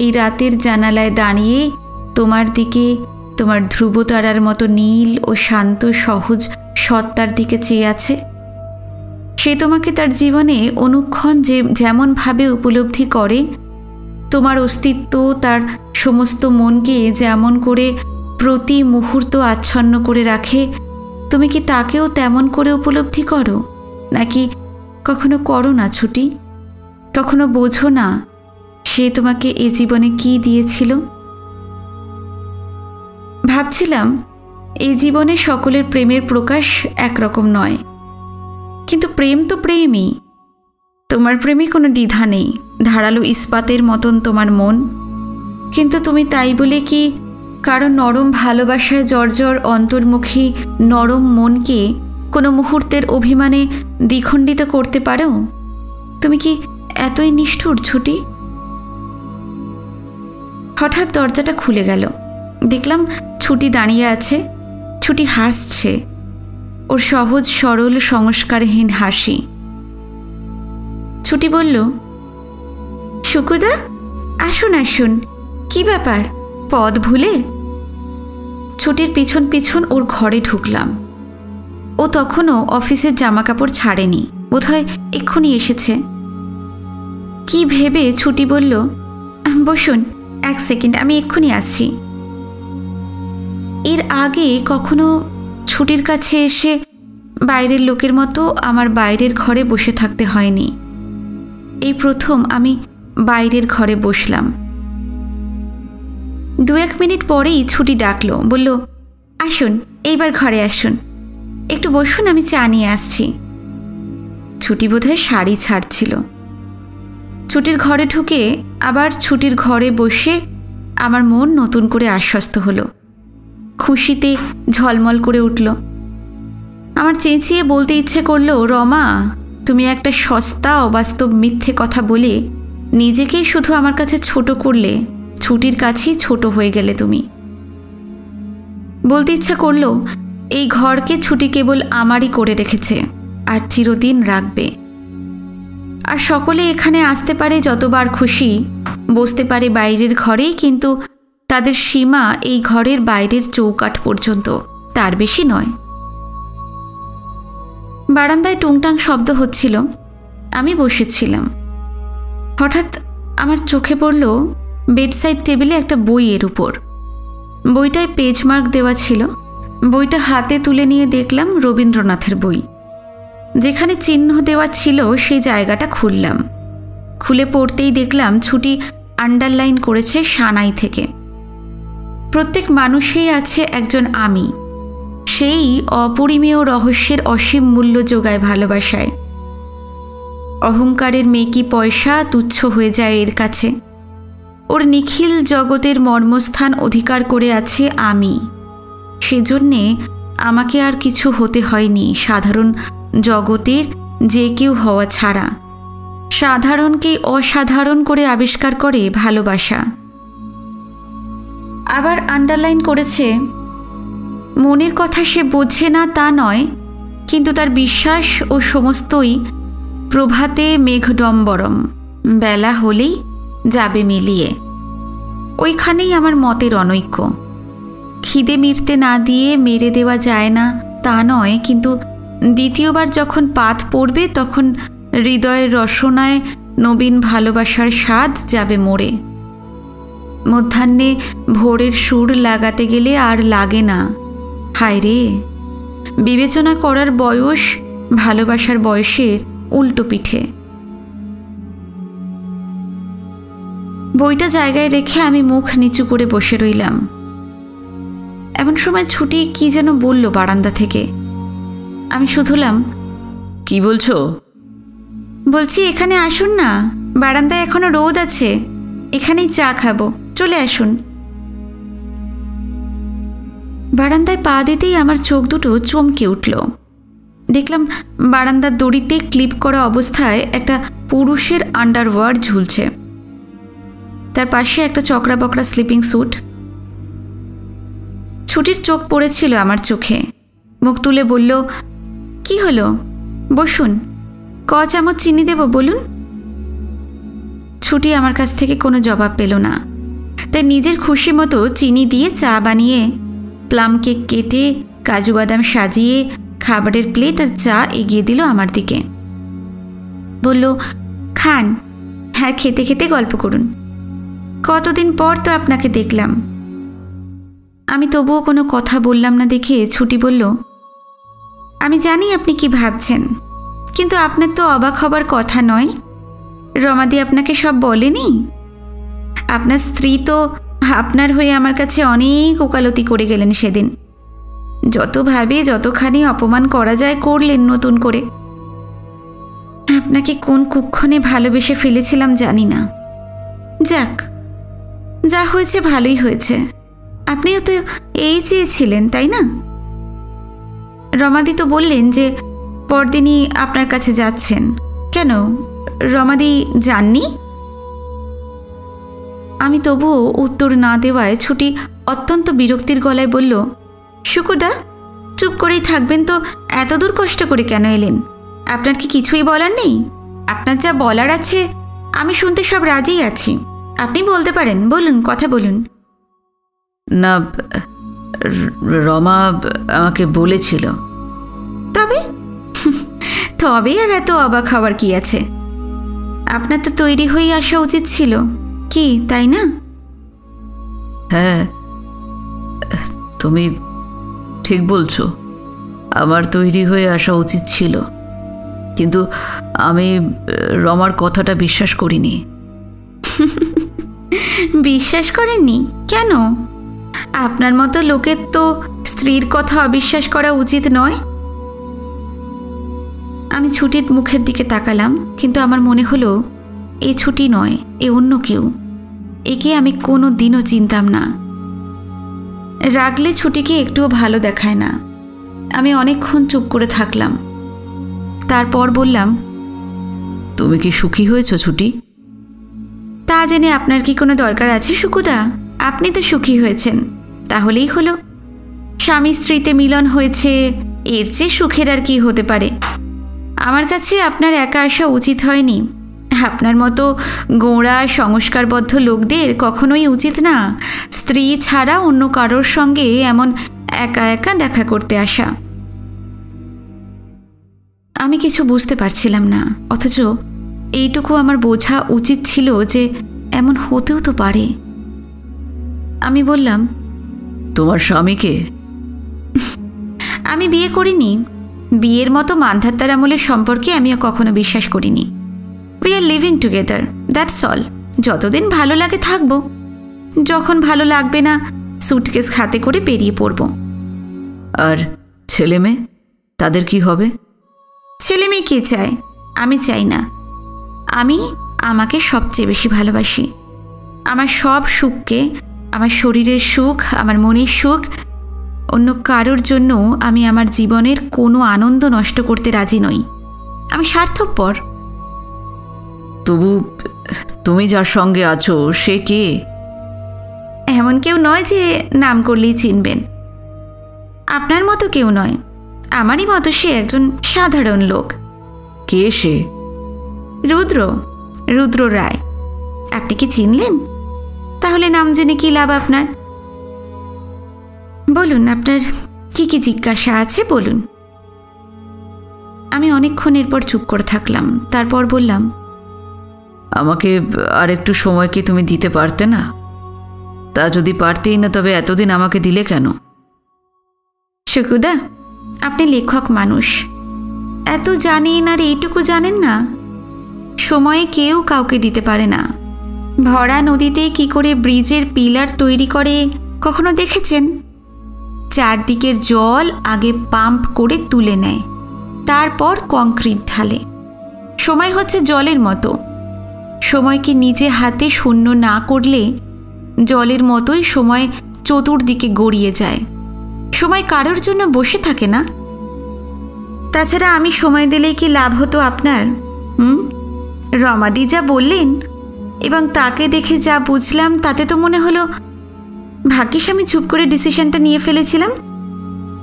এই রাতের জানালায় দাঁড়িয়ে তোমার দিকে, তোমার ধ্রুবতারার মতো নীল ও শান্ত সহজ সত্তার দিকে চেয়ে আছে? সে তোমাকে তার জীবনে অনুক্ষণ যেমনভাবে উপলব্ধি করে, তোমার অস্তিত্ব তার সমস্ত মনকে যেমন করে প্রতি মুহূর্ত আচ্ছন্ন করে রাখে, তুমি কি তাকেও তেমন করে উপলব্ধি করো? নাকি কখনো করো না ছুটি? কখনো বোঝো না সে তোমাকে এ জীবনে কি দিয়েছিল? ভাবছিলাম, এই জীবনে সকলের প্রেমের প্রকাশ একরকম নয়, কিন্তু প্রেম তো প্রেমই। তোমার প্রেমে কোনো দ্বিধা নেই, ধারালো ইস্পাতের মতন তোমার মন। কিন্তু তুমি তাই বলে কি কারণ নরম ভালোবাসায় জর্জর অন্তর্মুখী নরম মনকে কোনো মুহূর্তের অভিমানে দ্বিখণ্ডিত করতে পারো? তুমি কি এতই নিষ্ঠুর ছুটি? হঠাৎ দরজাটা খুলে গেল। দেখলাম ছুটি দাঁড়িয়ে আছে। ছুটি হাসছে, ওর সহজ সরল সংস্কারহীন হাসি। ছুটি বলল, শুকুদা আসুন আসুন, কি ব্যাপার, পদ ভুলে? ছুটির পিছন পিছন ওর ঘরে ঢুকলাম। ও তখনও অফিসের জামাকাপড় ছাড়েনি, বোধহয় এক্ষুনি এসেছে। কি ভেবে ছুটি বলল, বসুন, 1 সেকেন্ড, আমি এক্ষুনি আসছি। এর আগে কখনো ছুটির কাছে এসে বাইরের লোকের মতো আমার বাইরের ঘরে বসে থাকতে হয়নি। এই প্রথম আমি বাইরের ঘরে বসলাম। 2-1 মিনিট পরেই ছুটি ডাকলো, বলল, আসুন, এইবার ঘরে আসুন, একটু বসুন, আমি চা নিয়ে আসছি। ছুটি বোধহয় শাড়ি ছাড়ছিল। ছুটির ঘরে ঢুকে আবার ছুটির ঘরে বসে আমার মন নতুন করে আশ্বস্ত হলো, খুশিতে ঝলমল করে উঠল। আমার চেঁচিয়ে বলতে ইচ্ছে করলো, রমা, তুমি একটা সস্তা অবাস্তব মিথ্যে কথা বলে নিজেকেই শুধু আমার কাছে ছোট করলে, ছুটির কাছেই ছোট হয়ে গেলে তুমি। বলতে ইচ্ছা করলো, এই ঘরকে ছুটি কেবল আমারই করে রেখেছে আর চিরদিন রাখবে। আর সকলে এখানে আসতে পারে যতবার খুশি, বসতে পারে বাইরের ঘরেই, কিন্তু তাদের সীমা এই ঘরের বাইরের চৌকাঠ পর্যন্ত, তার বেশি নয়। বারান্দায় টুংটাং শব্দ হচ্ছিল, আমি বসেছিলাম। হঠাৎ আমার চোখে পড়ল বেডসাইড টেবিলে একটা বইয়ের উপর। বইটায় পেজমার্ক দেওয়া ছিল। বইটা হাতে তুলে নিয়ে দেখলাম রবীন্দ্রনাথের বই। যেখানে চিহ্ন দেওয়া ছিল সেই জায়গাটা খুললাম। খুলে পড়তেই দেখলাম ছুটি আন্ডারলাইন করেছে সানাই থেকে। প্রত্যেক মানুষেই আছে একজন আমি, সেই অপরিমেয় রহস্যের অসীম মূল্য যোগায় ভালোবাসায়। অহংকারের মেকি পয়সা তুচ্ছ হয়ে যায় এর কাছে। ওর নিখিল জগতের মর্মস্থান অধিকার করে আছে আমি। সেজন্যে আমাকে আর কিছু হতে হয়নি সাধারণ জগতের যে কেউ হওয়া ছাড়া। সাধারণকেই অসাধারণ করে আবিষ্কার করে ভালোবাসা। আবার আন্ডারলাইন করেছে, মনের কথা সে বোঝে না তা নয়, কিন্তু তার বিশ্বাস ও সমস্তই প্রভাতে মেঘডম্বরম, বেলা হলেই যাবে মিলিয়ে। ওইখানেই আমার মতের অনৈক্য। খিদে মিটতে না দিয়ে মেরে দেওয়া যায় না তা নয়, কিন্তু দ্বিতীয়বার যখন পাত পড়বে তখন হৃদয়ের রসনায় নবীন ভালোবাসার স্বাদ যাবে মরে। মধ্যাহ্নে ভোরের সুর লাগাতে গেলে আর লাগে না। হায় রে, বিবেচনা করার বয়স ভালোবাসার বয়সের উল্টো পিঠে। বইটা জায়গায় রেখে আমি মুখ নিচু করে বসে রইলাম। এমন সময় ছুটি কি যেন বলল বারান্দা থেকে। আমি শুধলাম, কি বলছো? বলছি, এখানে আসুন না, বারান্দায় এখনো রোদ আছে, এখানেই চা খাবো, চলে আসুন। বারান্দায় পা দিতেই আমার চোখ দুটো চমকে উঠল। দেখলাম বারান্দার দড়িতে ক্লিপ করা অবস্থায় একটা পুরুষের আন্ডারওয়্যার ঝুলছে। তার পাশে একটা চকরা বকরা স্লিপিং স্যুট। ছুটির চোখ পড়েছিল আমার চোখে। মুখ তুলে বলল, কি হলো, বসুন, ক চামচ চিনি দেব বলুন। ছুটি আমার কাছ থেকে কোনো জবাব পেল না, তাই নিজের খুশি মতো চিনি দিয়ে চা বানিয়ে, প্লাম কেক কেটে, কাজু বাদাম সাজিয়ে খাবারের প্লেট আর চা এগিয়ে দিল আমার দিকে। বলল, খান, হ্যাঁ, খেতে খেতে গল্প করুন, কতদিন পর তো আপনাকে দেখলাম। আমি তবুও কোনো কথা বললাম না দেখে ছুটি বলল, আমি জানি আপনি কি ভাবছেন, কিন্তু আপনার তো অবাক হবার কথা নয়। রমাদি আপনাকে সব বলেনি? আপনার স্ত্রী তো আপনার হয়ে আমার কাছে অনেক ওকালতি করে গেলেন সেদিন। যতভাবে যতখানি অপমান করা যায় করলেন নতুন করে। আপনাকে কোন কুক্ষণে ভালোবেসে ফেলেছিলাম জানি না। যাক, যা হয়েছে ভালোই হয়েছে। আপনিও তো এই চেয়েছিলেন, তাই না? রমাদি তো বললেন যে পরদিনই আপনার কাছে যাচ্ছেন। কেন, রমাদি যাননি? আমি তবুও উত্তর না দেওয়ায় ছুটি অত্যন্ত বিরক্তির গলায় বলল, শুকুদা, চুপ করেই থাকবেন তো এত দূর কষ্ট করে কেন এলেন? আপনার কি কিছুই বলার নেই? আপনার যা বলার আছে আমি শুনতে সব রাজিই আছি। আপনি বলতে পারেন, বলুন, কথা বলুন। না, রমা আমাকে বলেছিল। তবে তবে আর এত অবাক হওয়ার কি আছে? আপনার তো তৈরি হয়ে আসা উচিত ছিল, কি তাই না? হ্যাঁ, তুমি ঠিক বলছো, আমার তৈরি হয়ে আসা উচিত ছিল, কিন্তু আমি রমার কথাটা বিশ্বাস করিনি। বিশ্বাস করেননি কেন? আপনার মতো লোকের তো স্ত্রীর কথা অবিশ্বাস করা উচিত নয়। আমি ছুটির মুখের দিকে তাকালাম, কিন্তু আমার মনে হলো এ ছুটি নয়, এ অন্য কেউ। একে আমি কোনো দিনও চিনতাম না। রাগলে ছুটিকে একটুও ভালো দেখায় না। আমি অনেকক্ষণ চুপ করে থাকলাম, তারপর বললাম, তুমি কি সুখী হয়েছো ছুটি? তা জেনে আপনার কি কোনো দরকার আছে সুকুদা? আপনি তো সুখী হয়েছেন, তাহলেই হলো। স্বামী স্ত্রীতে মিলন হয়েছে, এর চেয়ে সুখের আর কি হতে পারে? আমার কাছে আপনার একা আসা উচিত হয়নি। আপনার মতো গোঁড়া সংস্কারবদ্ধ লোকদের কখনোই উচিত না স্ত্রী ছাড়া অন্য কারোর সঙ্গে এমন একা একা দেখা করতে আসা। আমি কিছু বুঝতে পারছিলাম না, অথচ এইটুকু আমার বোঝা উচিত ছিল যে এমন হতেও তো পারে। আমি বললাম, তোমার স্বামীকে? আমি বিয়ে করিনি। বিয়ের মতো মান্ধাত্তার আমলের সম্পর্কে আমিও কখনো বিশ্বাস করিনি। We are living together, that's all. যতদিন ভালো লাগে থাকবো, যখন ভালো লাগবে না সুটকেস হাতে করে বেরিয়ে পড়ব। আর ছেলে মেয়ে, তাদের কি হবে? ছেলে মেয়ে কে চায়? আমি চাই না। আমি আমাকে সবচেয়ে বেশি ভালোবাসি। আমার সব সুখকে, আমার শরীরের সুখ, আমার মনের সুখ, অন্য কারোর জন্য আমি আমার জীবনের কোনো আনন্দ নষ্ট করতে রাজি নই। আমি স্বার্থপর। তবু তুমি যার সঙ্গে আছো সে কে? এমন কেউ নয় যে নাম করলেই চিনবেন। আপনার মতো কেউ নয়, আমারই মতো সে একজন সাধারণ লোক। কে সে? রুদ্র, রুদ্র রায়। আপনি কি চিনলেন? তাহলে নাম জেনে কি লাভ আপনার? বলুন, আপনার কি কি জিজ্ঞাসা আছে বলুন। আমি অনেকক্ষণ এরপর চুপ করে থাকলাম, তারপর বললাম, আমাকে আর একটু সময় কি তুমি দিতে পারতে না? তা যদি পারতেই না, তবে এতদিন আমাকে দিলে কেন? শুকুদা, আপনি লেখক মানুষ, এত জানেন আর এইটুকু জানেন না? সময়ে কেউ কাউকে দিতে পারে না। ভরা নদীতে কি করে ব্রিজের পিলার তৈরি করে কখনো দেখেছেন? চারদিকের জল আগে পাম্প করে তুলে নেয়, তারপর কংক্রিট ঢালে। সময় হচ্ছে জলের মতো। সময়কে নিজে হাতে শূন্য না করলে জলের মতোই সময় চতুর্দিকে গড়িয়ে যায়। সময় কারোর জন্য বসে থাকে না। তাছাড়া আমি সময় দিলেই কি লাভ হতো আপনার? রমাদি যা বললেন এবং তাকে দেখে যা বুঝলাম, তাতে তো মনে হলো ভাগ্যিস আমি চুপ করে ডিসিশনটা নিয়ে ফেলেছিলাম।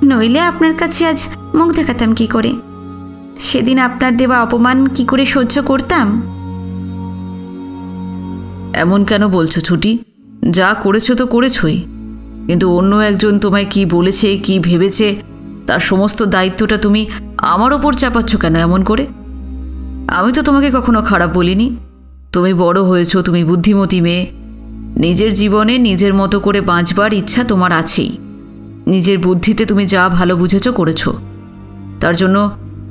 নইলে আপনার কাছে আজ মুখ দেখাতাম কি করে? সেদিন আপনার দেওয়া অপমান কি করে সহ্য করতাম? এমন কেন বলছো ছুটি? যা করেছো তো করেছই, কিন্তু অন্য একজন তোমায় কি বলেছে, কি ভেবেছে, তার সমস্ত দায়িত্বটা তুমি আমার ওপর চাপাচ্ছ কেন এমন করে? আমি তো তোমাকে কখনো খারাপ বলিনি। তুমি বড় হয়েছো, তুমি বুদ্ধিমতী মেয়ে, নিজের জীবনে নিজের মতো করে বাঁচবার ইচ্ছা তোমার আছেই। নিজের বুদ্ধিতে তুমি যা ভালো বুঝেছ করেছ, তার জন্য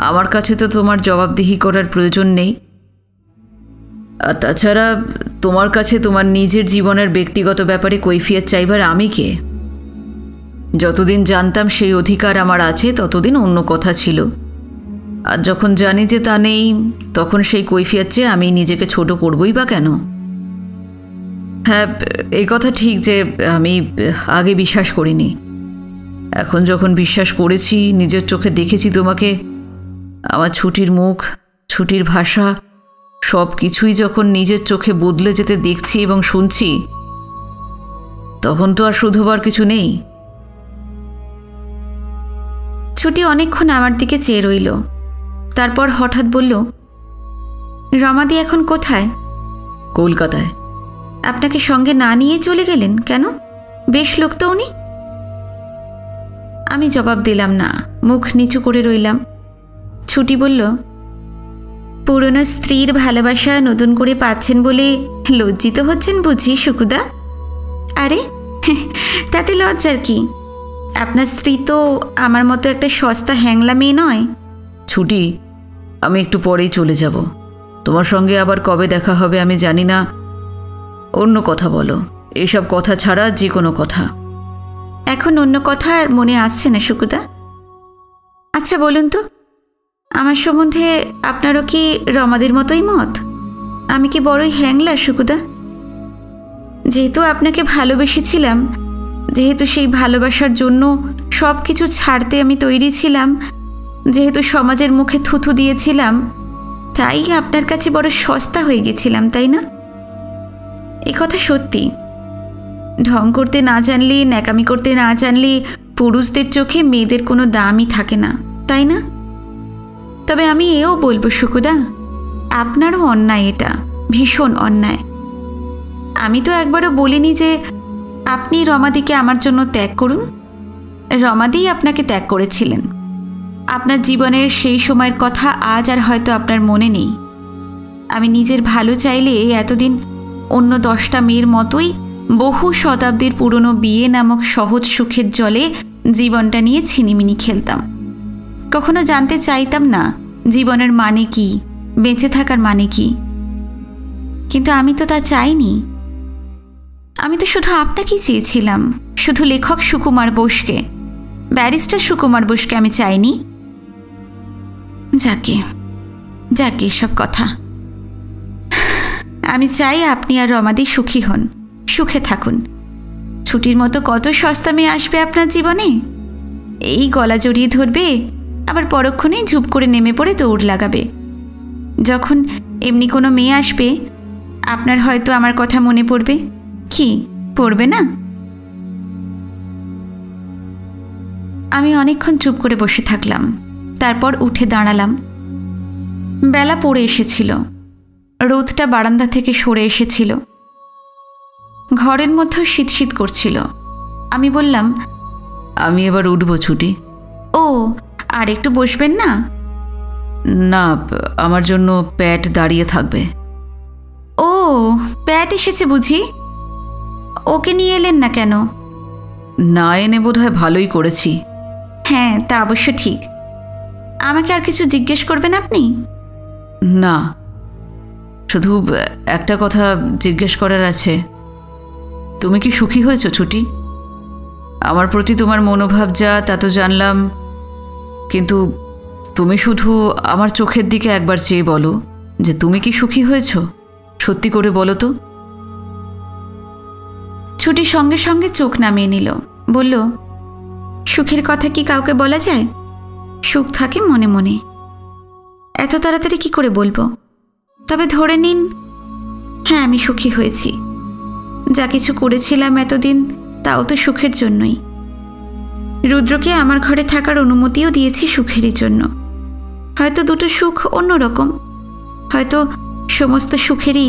আমার কাছে তো তোমার জবাবদিহি করার প্রয়োজন নেই। আর তাছাড়া তোমার কাছে তোমার নিজের জীবনের ব্যক্তিগত ব্যাপারে কৈফিয়ত চাইবার আমি কে? যতদিন জানতাম সেই অধিকার আমার আছে, ততদিন অন্য কথা ছিল। আর যখন জানি যে তা নেই, তখন সেই কৈফিয়ত চেয়ে আমি নিজেকে ছোট করবই বা কেন? হ্যাঁ, এই কথা ঠিক যে আমি আগে বিশ্বাস করিনি। এখন যখন বিশ্বাস করেছি, নিজের চোখে দেখেছি তোমাকে, আমার ছুটির মুখ, ছুটির ভাষা, সব কিছুই যখন নিজের চোখে বদলে যেতে দেখছি এবং শুনছি, তখন তো আর শুধোবার কিছু নেই। ছুটি অনেকক্ষণ আমার দিকে চেয়ে রইল, তারপর হঠাৎ বলল, রমাদি এখন কোথায়? কলকাতায়। আপনাকে সঙ্গে না নিয়ে চলে গেলেন কেন? বেশ লোক তো উনি। আমি জবাব দিলাম না, মুখ নিচু করে রইলাম। ছুটি বলল, পুরনো স্ত্রীর ভালোবাসা নতুন করে পাচ্ছেন বলে লজ্জিত হচ্ছেন বুঝি শুকুদা? আরে তাতে লজ্জার কি? আপনার স্ত্রী তো আমার মতো একটা সস্তা হ্যাংলা মেয়ে নয়। ছুটি, আমি একটু পরেই চলে যাব। তোমার সঙ্গে আবার কবে দেখা হবে আমি জানি না। অন্য কথা বলো, এইসব কথা ছাড়া যে কোনো কথা। এখন অন্য কথা আর মনে আসছে না শুকুদা। আচ্ছা বলুন তো, আমার সম্বন্ধে আপনারও কি রমাদের মতোই মত? আমি কি বড়ই হ্যাংলা শুকুদা? যেহেতু আপনাকে ভালোবেসেছিলাম, যেহেতু সেই ভালোবাসার জন্য সব কিছু ছাড়তে আমি তৈরি ছিলাম, যেহেতু সমাজের মুখে থুথু দিয়েছিলাম, তাই আপনার কাছে বড় সস্তা হয়ে গেছিলাম, তাই না? এ কথা সত্যি। ঢং করতে না জানলে, ন্যাকামি করতে না জানলে পুরুষদের চোখে মেয়েদের কোনো দামই থাকে না, তাই না? তবে আমি এও বলবো শুকুদা, আপনারও অন্যায়, এটা ভীষণ অন্যায়। আমি তো একবারও বলিনি যে আপনি রমাদিকে আমার জন্য ত্যাগ করুন। রমাদিই আপনাকে ত্যাগ করেছিলেন। আপনার জীবনের সেই সময়ের কথা আজ আর হয়তো আপনার মনে নেই। আমি নিজের ভালো চাইলে এতদিন অন্য 10টা মেয়ের মতোই বহু শতাব্দীর পুরনো বিয়ে নামক সহজ সুখের জলে জীবনটা নিয়ে ছিনিমিনি খেলতাম। কখনো জানতে চাইতাম না জীবনের মানে কি, বেঁচে থাকার মানে কি। কিন্তু আমি তো তা চাইনি। আমি তো শুধু আপনাকেই চেয়েছিলাম, শুধু লেখক সুকুমার বোসকে, ব্যারিস্টার সুকুমার বোসকে আমি চাইনি। যাকে যাকে এসব কথা। আমি চাই আপনি আর রমাদি সুখী হন, সুখে থাকুন। ছুটির মতো কত সস্তা মেয়ে আসবে আপনার জীবনে, এই গলা জড়িয়ে ধরবে, আবার পরক্ষণেই ঝুপ করে নেমে পড়ে দৌড় লাগাবে। যখন এমনি কোনো মেয়ে আসবে, আপনার হয়তো আমার কথা মনে পড়বে। কি পড়বে না? আমি অনেকক্ষণ চুপ করে বসে থাকলাম, তারপর উঠে দাঁড়ালাম। বেলা পড়ে এসেছিল, রোদটা বারান্দা থেকে সরে এসেছিল, ঘরের মধ্যেও শীত শীত করছিল। আমি বললাম, আমি এবার উঠবো ছুটি। ও, আর একটু বসবেন না? না, আমার জন্য প্যাট দাঁড়িয়ে থাকবে। ও, প্যাট এসেছে বুঝি? ওকে নিয়ে এলেন না কেন? না এনে বোধহয় ভালোই করেছি। হ্যাঁ, তা অবশ্য ঠিক। আমাকে আর কিছু জিজ্ঞেস করবেন আপনি? না, শুধু একটা কথা জিজ্ঞেস করার আছে। তুমি কি সুখী হয়েছো ছুটি? আমার প্রতি তোমার মনোভাব যা তা তো জানলাম, কিন্তু তুমি শুধু আমার চোখের দিকে একবার চেয়ে বলো যে তুমি কি সুখী হয়েছো? সত্যি করে বলো তো। ছুটি সঙ্গে সঙ্গে চোখ নামিয়ে নিল, বলল, সুখের কথা কি কাউকে বলা যায়? সুখ থাকে মনে মনে। এত তাড়াতাড়ি কি করে বলবো? তবে ধরে নিন, হ্যাঁ আমি সুখী হয়েছি। যা কিছু করেছিলাম এতদিন তাও তো সুখের জন্যই। রুদ্রকে আমার ঘরে থাকার অনুমতিও দিয়েছি সুখেরই জন্য। হয়তো দুটো সুখ অন্যরকম, হয়তো সমস্ত সুখেরই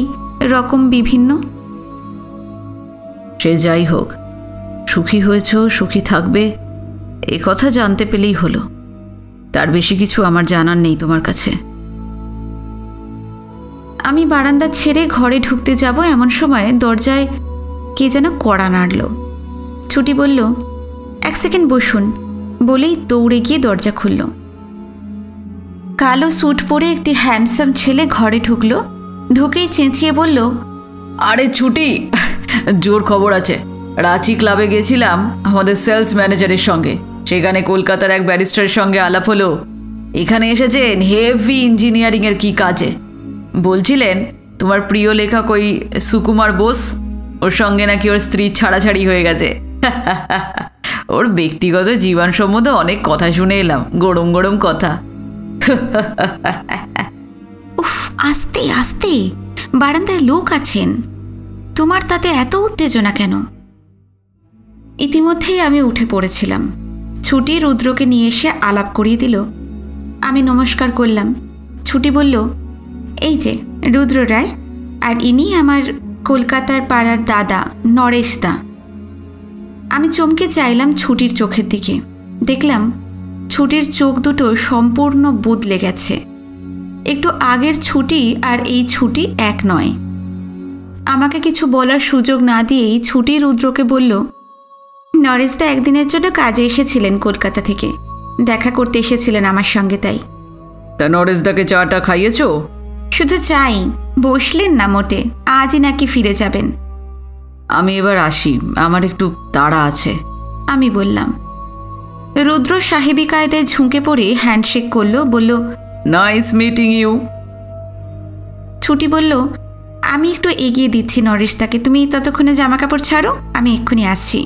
রকম বিভিন্ন। সে যাই হোক, সুখী হয়েছ, সুখী থাকবে, এ কথা জানতে পেলেই হলো। তার বেশি কিছু আমার জানার নেই তোমার কাছে। আমি বারান্দা ছেড়ে ঘরে ঢুকতে যাব এমন সময় দরজায় কে যেন কড়া নাড়ল। ছুটি বলল, 1 সেকেন্ড বসুন, বলেই দৌড়ে গিয়ে দরজা খুলল। কালো স্যুট পরে একটি হ্যান্ডসাম ছেলে ঘরে ঢুকলো। ঢুকেই চেঁচিয়ে বলল, আরে ছুটি, জোর খবর আছে। রাঁচি ক্লাবে গেছিলাম আমাদের সেলস ম্যানেজারের সঙ্গে। সেখানে কলকাতার এক ব্যারিস্টারের সঙ্গে আলাপ হলো। এখানে এসেছেন হেভি ইঞ্জিনিয়ারিংয়ের কি কাজে। বলছিলেন তোমার প্রিয় লেখক ওই সুকুমার বোস, ওর সঙ্গে নাকি ওর স্ত্রী ছাড়াছাড়ি হয়ে গেছে। ওর ব্যক্তিগত জীবন সম্বন্ধে অনেক কথা শুনে এলাম, গরম গরম কথা। উফ, আস্তে আস্তে, বারান্দায় লোক আছেন, তোমার তাতে এত উত্তেজনা কেন? ইতিমধ্যেই আমি উঠে পড়েছিলাম। ছুটি রুদ্রকে নিয়ে এসে আলাপ করিয়ে দিল। আমি নমস্কার করলাম। ছুটি বলল, এই যে রুদ্র রায়, আর ইনি আমার কলকাতার পাড়ার দাদা নরেশ দা। আমি চমকে চাইলাম ছুটির চোখের দিকে। দেখলাম ছুটির চোখ দুটো সম্পূর্ণ বদলে গেছে। একটু আগের ছুটি আর এই ছুটি এক নয়। আমাকে কিছু বলার সুযোগ না দিয়েই ছুটি রুদ্রকে বলল, নরেশদা একদিনের জন্য কাজে এসেছিলেন কলকাতা থেকে, দেখা করতে এসেছিলেন আমার সঙ্গে। তাই তা নরেশদাকে চাটা খাইয়েছো? শুধু চাই, বসলেন না মোটে। আজই নাকি ফিরে যাবেন। আমি এবার আসি, আমার একটু তাড়া আছে, আমি বললাম। রুদ্র সাহেবী কায়দায় ঝুঁকে পড়ে হ্যান্ডশেক করলো, বলল, নাইস মিটিং ইউ। ছুটি বলল, আমি একটু এগিয়ে দিচ্ছি নরেশদাকে, তুমি ততক্ষণে জামা কাপড় ছাড়ো, আমি এক্ষুনি আসছি।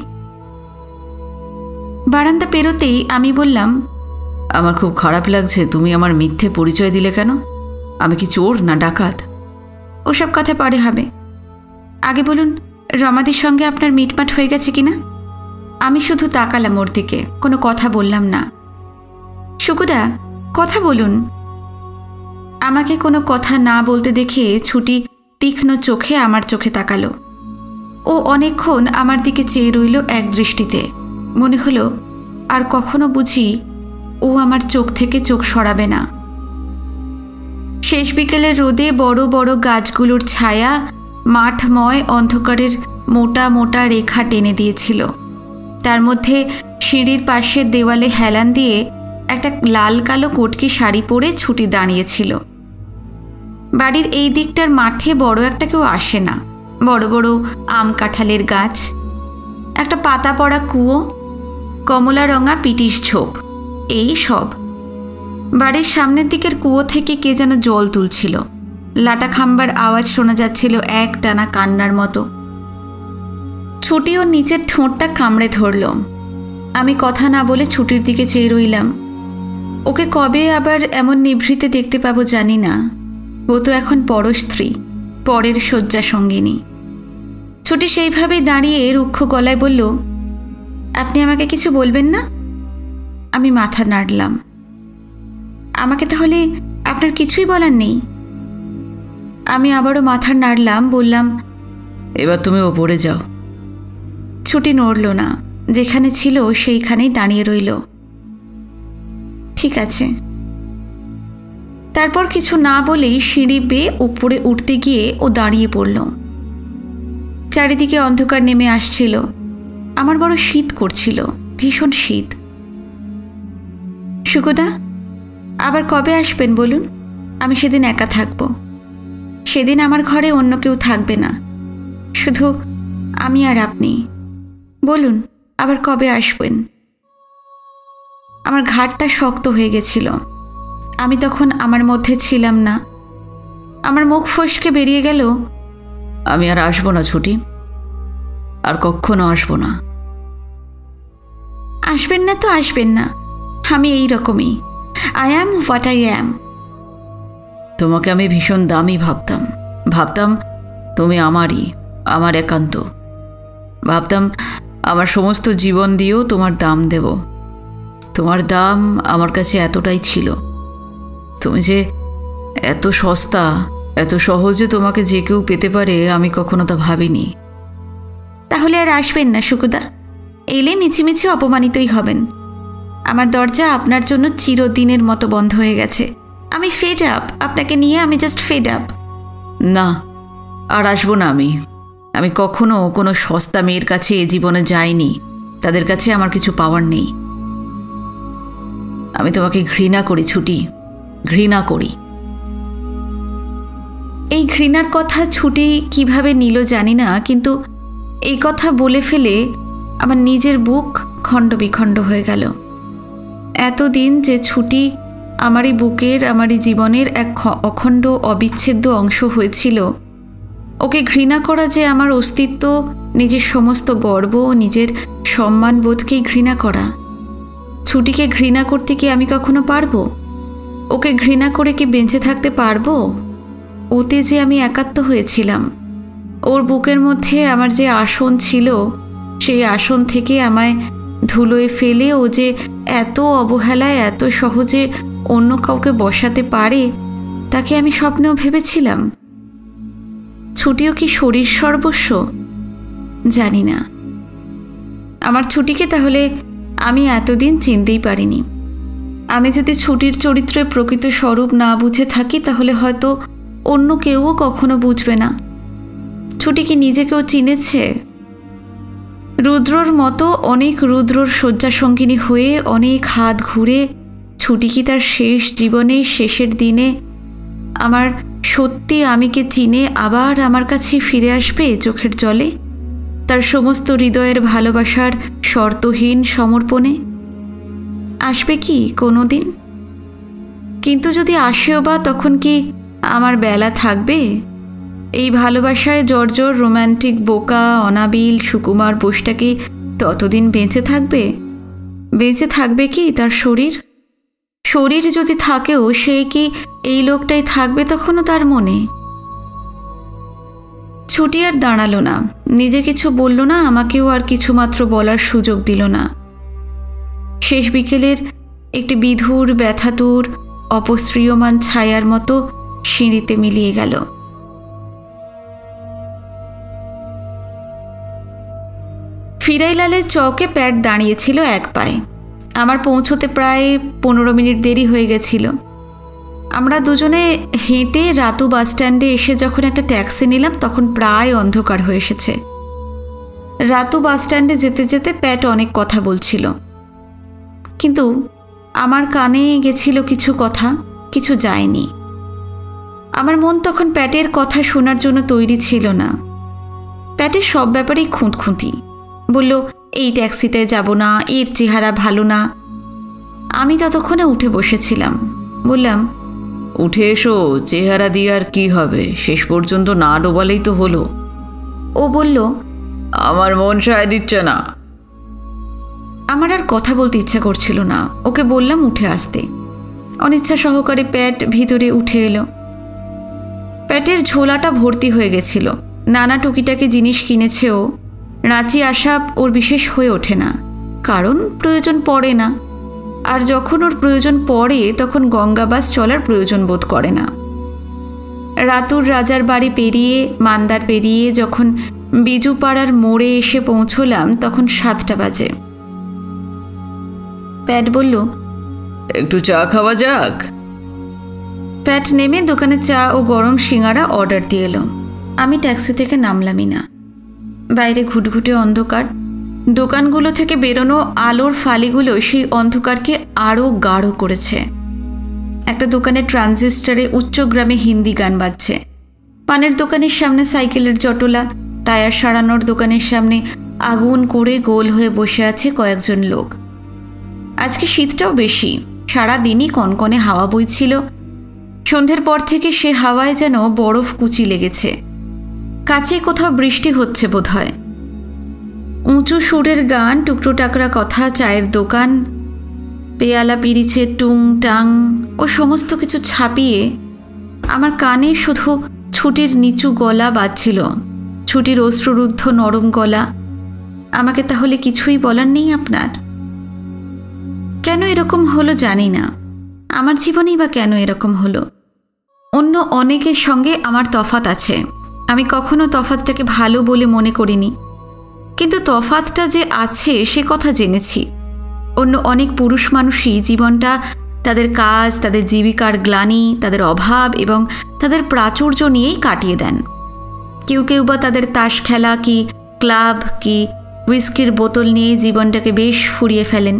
বারান্দা পেরোতেই আমি বললাম, আমার খুব খারাপ লাগছে, তুমি আমার মিথ্যে পরিচয় দিলে কেন? আমি কি চোর না ডাকাত? ওসব কথা পরে হবে, আগে বলুন রমাদির সঙ্গে আপনার মিটমাট হয়ে গেছে কিনা? আমি শুধু তাকালাম ওর দিকে, কোনো কথা বললাম না। শুকুদা, কথা বলুন। আমাকে কোনো কথা না বলতে দেখে ছুটি তীক্ষ্ণ চোখে আমার চোখে তাকালো। ও অনেকক্ষণ আমার দিকে চেয়ে রইল এক দৃষ্টিতে। মনে হলো আর কখনো বুঝি ও আমার চোখ থেকে চোখ সরাবে না। শেষ বিকেলের রোদে বড় বড় গাছগুলোর ছায়া মাঠময় অন্ধকারের মোটা মোটা রেখা টেনে দিয়েছিল। তার মধ্যে সিঁড়ির পাশের দেওয়ালে হেলান দিয়ে একটা লাল কালো কটকি শাড়ি পরে ছুটি দাঁড়িয়েছিল। বাড়ির এই দিকটার মাঠে বড় একটা কেউ আসে না। বড় বড় আম কাঁঠালের গাছ, একটা পাতা পড়া কুয়ো, কমলা রঙা পিটিশ ঝোপ, এই সব। বাড়ির সামনের দিকের কুয়ো থেকে কে যেন জল তুলছিল। লাটা খাম্বার আওয়াজ শোনা যাচ্ছিল এক টানা কান্নার মতো। ছুটি ওর নিচের ঠোঁটটা কামড়ে ধরল। আমি কথা না বলে ছুটির দিকে চেয়ে রইলাম। ওকে কবে আবার এমন নিভৃতে দেখতে পাবো জানি না। ও তো এখন পরস্ত্রী, পরের শয্যা সঙ্গিনী। ছুটি সেইভাবেই দাঁড়িয়ে রুক্ষ গলায় বলল, আপনি আমাকে কিছু বলবেন না? আমি মাথা নাড়লাম। আমাকে তাহলে আপনার কিছুই বলার নেই? আমি আবারও মাথা নাড়লাম, বললাম, এবার তুমি ওপরে যাও। ছুটি নড়ল না, যেখানে ছিল সেইখানেই দাঁড়িয়ে রইল। ঠিক আছে। তারপর কিছু না বলেই সিঁড়ি বেয়ে উপরে উঠতে গিয়ে ও দাঁড়িয়ে পড়ল। চারিদিকে অন্ধকার নেমে আসছিল। আমার বড় শীত করছিল, ভীষণ শীত। শুকুদা, আবার কবে আসবেন বলুন? আমি সেদিন একা থাকব। সেদিন আমার ঘরে অন্য কেউ থাকবে না, শুধু আমি আর আপনি। বলুন আবার কবে আসবেন? আমার ঘাড়টা শক্ত হয়ে গেছিল। আমি তখন আমার মধ্যে ছিলাম না। আমার মুখ ফসকে বেরিয়ে গেল, আমি আর আসবো না ছুটি, আর কখনো আসবো না। আসবেন না তো আসবেন না, আমি এই রকমই। I am what I am. তোমাকে আমি ভীষণ দামি ভাবতাম। ভাবতাম তুমি আমারই, আমার একান্ত। ভাবতাম আমার সমস্ত জীবন দিয়েও তোমার দাম দেব। তোমার দাম আমার কাছে এতটাই ছিল। তুমি যে এত সস্তা, এত সহজে তোমাকে যে কেউ পেতে পারে, আমি কখনো তা ভাবিনি। তাহলে আর আসবেন না শুকুদা। এলে মিছিমিছি অপমানিতই হবেন। আমার দরজা আপনার জন্য চিরদিনের মতো বন্ধ হয়ে গেছে। আমি ফেড আপ, আপনাকে নিয়ে আমি জাস্ট ফেড আপ। না, আর আসবো না আমি। আমি কখনো কোনো সস্তা মেয়ের কাছে এ জীবনে যাইনি। তাদের কাছে আমার কিছু পাওয়ার নেই। আমি তোমাকে ঘৃণা করি ছুটি, ঘৃণা করি। এই ঘৃণার কথা ছুটি কিভাবে নিল জানি না, কিন্তু এই কথা বলে ফেলে আমার নিজের বুক খণ্ড বিখণ্ড হয়ে গেল। এতদিন যে ছুটি আমারই বুকের, আমারই জীবনের এক অখণ্ড অবিচ্ছেদ্য অংশ হয়েছিল, ওকে ঘৃণা করা যে আমার অস্তিত্ব, নিজের সমস্ত গর্ব, নিজের সম্মানবোধকেই ঘৃণা করা। ছুটিকে ঘৃণা করতে কি আমি কখনো পারবো? ওকে ঘৃণা করে কি বেঁচে থাকতে পারবো? ওতে যে আমি একাত্ম হয়েছিলাম। ওর বুকের মধ্যে আমার যে আসন ছিল, সেই আসন থেকে আমায় ধুলোয় ফেলে ও যে এত অবহেলায় এত সহজে অন্য কাউকে বসাতে পারে, তাকে আমি স্বপ্নেও ভেবেছিলাম। ছুটিও কি শরীর সর্বস্ব? জানি না। আমার ছুটিকে তাহলে আমি এতদিন চিনতেই পারিনি। আমি যদি ছুটির চরিত্রের প্রকৃত স্বরূপ না বুঝে থাকি তাহলে হয়তো অন্য কেউও কখনো বুঝবে না। ছুটি কি নিজেকেও চিনেছে? রুদ্রর মতো অনেক রুদ্রর শয্যাসঙ্গিনী হয়ে অনেক হাত ঘুরে ছুটি কি তার শেষ জীবনের শেষের দিনে আমার সত্যি আমিকে চিনে আবার আমার কাছে ফিরে আসবে চোখের জলে, তার সমস্ত হৃদয়ের ভালোবাসার শর্তহীন সমর্পণে? আসবে কি কোনো দিন? কিন্তু যদি আসেও বা, তখন কি আমার বেলা থাকবে? এই ভালোবাসায় জর্জর রোম্যান্টিক বোকা অনাবিল সুকুমার বোসটা কি ততদিন বেঁচে থাকবে? বেঁচে থাকবে কি তার শরীর? শরীর যদি থাকেও সে কি এই লোকটাই থাকবে তখনও তার মনে? ছুটি আর দাঁড়ালো না, নিজে কিছু বলল না, আমাকেও আর কিছুমাত্র বলার সুযোগ দিল না। শেষ বিকেলের একটি বিধুর ব্যথাতুর অপশ্রিয়মান ছায়ার মতো সিঁড়িতে মিলিয়ে গেল। ফিরাইলালের চৌকে প্যাট দাঁড়িয়েছিল এক পায়ে। আমার পৌঁছতে প্রায় 15 মিনিট দেরি হয়ে গেছিল। আমরা দুজনে হেঁটে রাতু বাসস্ট্যান্ডে এসে যখন একটা ট্যাক্সি নিলাম তখন প্রায় অন্ধকার হয়ে এসেছে। রাতু বাসস্ট্যান্ডে যেতে যেতে প্যাট অনেক কথা বলছিল, কিন্তু আমার কানে গেছিল কিছু কথা, কিছু যায়নি। আমার মন তখন প্যাটের কথা শোনার জন্য তৈরি ছিল না। প্যাটের সব ব্যাপারেই খুঁতখুঁতি। বলল, এই ট্যাক্সিটায় যাব না, এর চেহারা ভালো না। আমি ততক্ষণে উঠে বসেছিলাম। বললাম, উঠে এসো, চেহারা দিয়ে আর কি হবে, শেষ পর্যন্ত না ডোবালেই তো হলো। ও বলল, আমার মন সায় দিচ্ছে না। আমার আর কথা বলতে ইচ্ছা করছিল না। ওকে বললাম উঠে আসতে। অনিচ্ছা সহকারে প্যাট ভিতরে উঠে এলো। প্যাটের ঝোলাটা ভর্তি হয়ে গেছিল। নানা টুকিটাকি জিনিস কিনেছে ও। রাঁচি আসা ওর বিশেষ হয়ে ওঠে না, কারণ প্রয়োজন পড়ে না। আর যখন ওর প্রয়োজন পড়ে তখন গঙ্গা বাস চলার প্রয়োজন বোধ করে না। রাতুর রাজার বাড়ি পেরিয়ে মান্দার পেরিয়ে যখন বিজুপাড়ার মোড়ে এসে পৌঁছলাম তখন 7টা বাজে। প্যাট বলল, একটু চা খাওয়া যাক। প্যাট নেমে দোকানে চা ও গরম সিঙাড়া অর্ডার দিয়ে এলো। আমি ট্যাক্সি থেকে নামলামই না। বাইরে ঘুটঘুটে অন্ধকার। দোকানগুলো থেকে বেরোনো আলোর ফালিগুলো সেই অন্ধকারকে আরও গাঢ় করেছে। একটা দোকানে ট্রানজিস্টারে উচ্চগ্রামে হিন্দি গান বাজছে। পানের দোকানের সামনে সাইকেলের জটলা, টায়ার সারানোর দোকানের সামনে আগুন করে গোল হয়ে বসে আছে কয়েকজন লোক। আজকে শীতটাও বেশি, সারাদিনই কনকনে হাওয়া বইছিল। সন্ধ্যের পর থেকে সে হাওয়ায় যেন বরফ কুচি লেগেছে। কাছে কোথাও বৃষ্টি হচ্ছে বোধহয়। উঁচু সুরের গান, টুকরো টাকরা কথা, চায়ের দোকান, পেয়ালা পিরিচের টুং টাং ও সমস্ত কিছু ছাপিয়ে আমার কানে শুধু ছুটির নিচু গলা বাজছিল। ছুটির অশ্রুরুদ্ধ নরম গলা। আমাকে তাহলে কিছুই বলার নেই আপনার? কেন এরকম হলো জানি না। আমার জীবনেই বা কেন এরকম হলো? অন্য অনেকের সঙ্গে আমার তফাৎ আছে। আমি কখনো তফাৎটাকে ভালো বলে মনে করিনি, কিন্তু তফাৎটা যে আছে সে কথা জেনেছি। অন্য অনেক পুরুষ মানুষই জীবনটা তাদের কাজ, তাদের জীবিকার গ্লানি, তাদের অভাব এবং তাদের প্রাচুর্য নিয়েই কাটিয়ে দেন। কেউ কেউ বা তাদের তাস খেলা কি ক্লাব কি হুইস্কির বোতল নিয়ে জীবনটাকে বেশ ফুরিয়ে ফেলেন।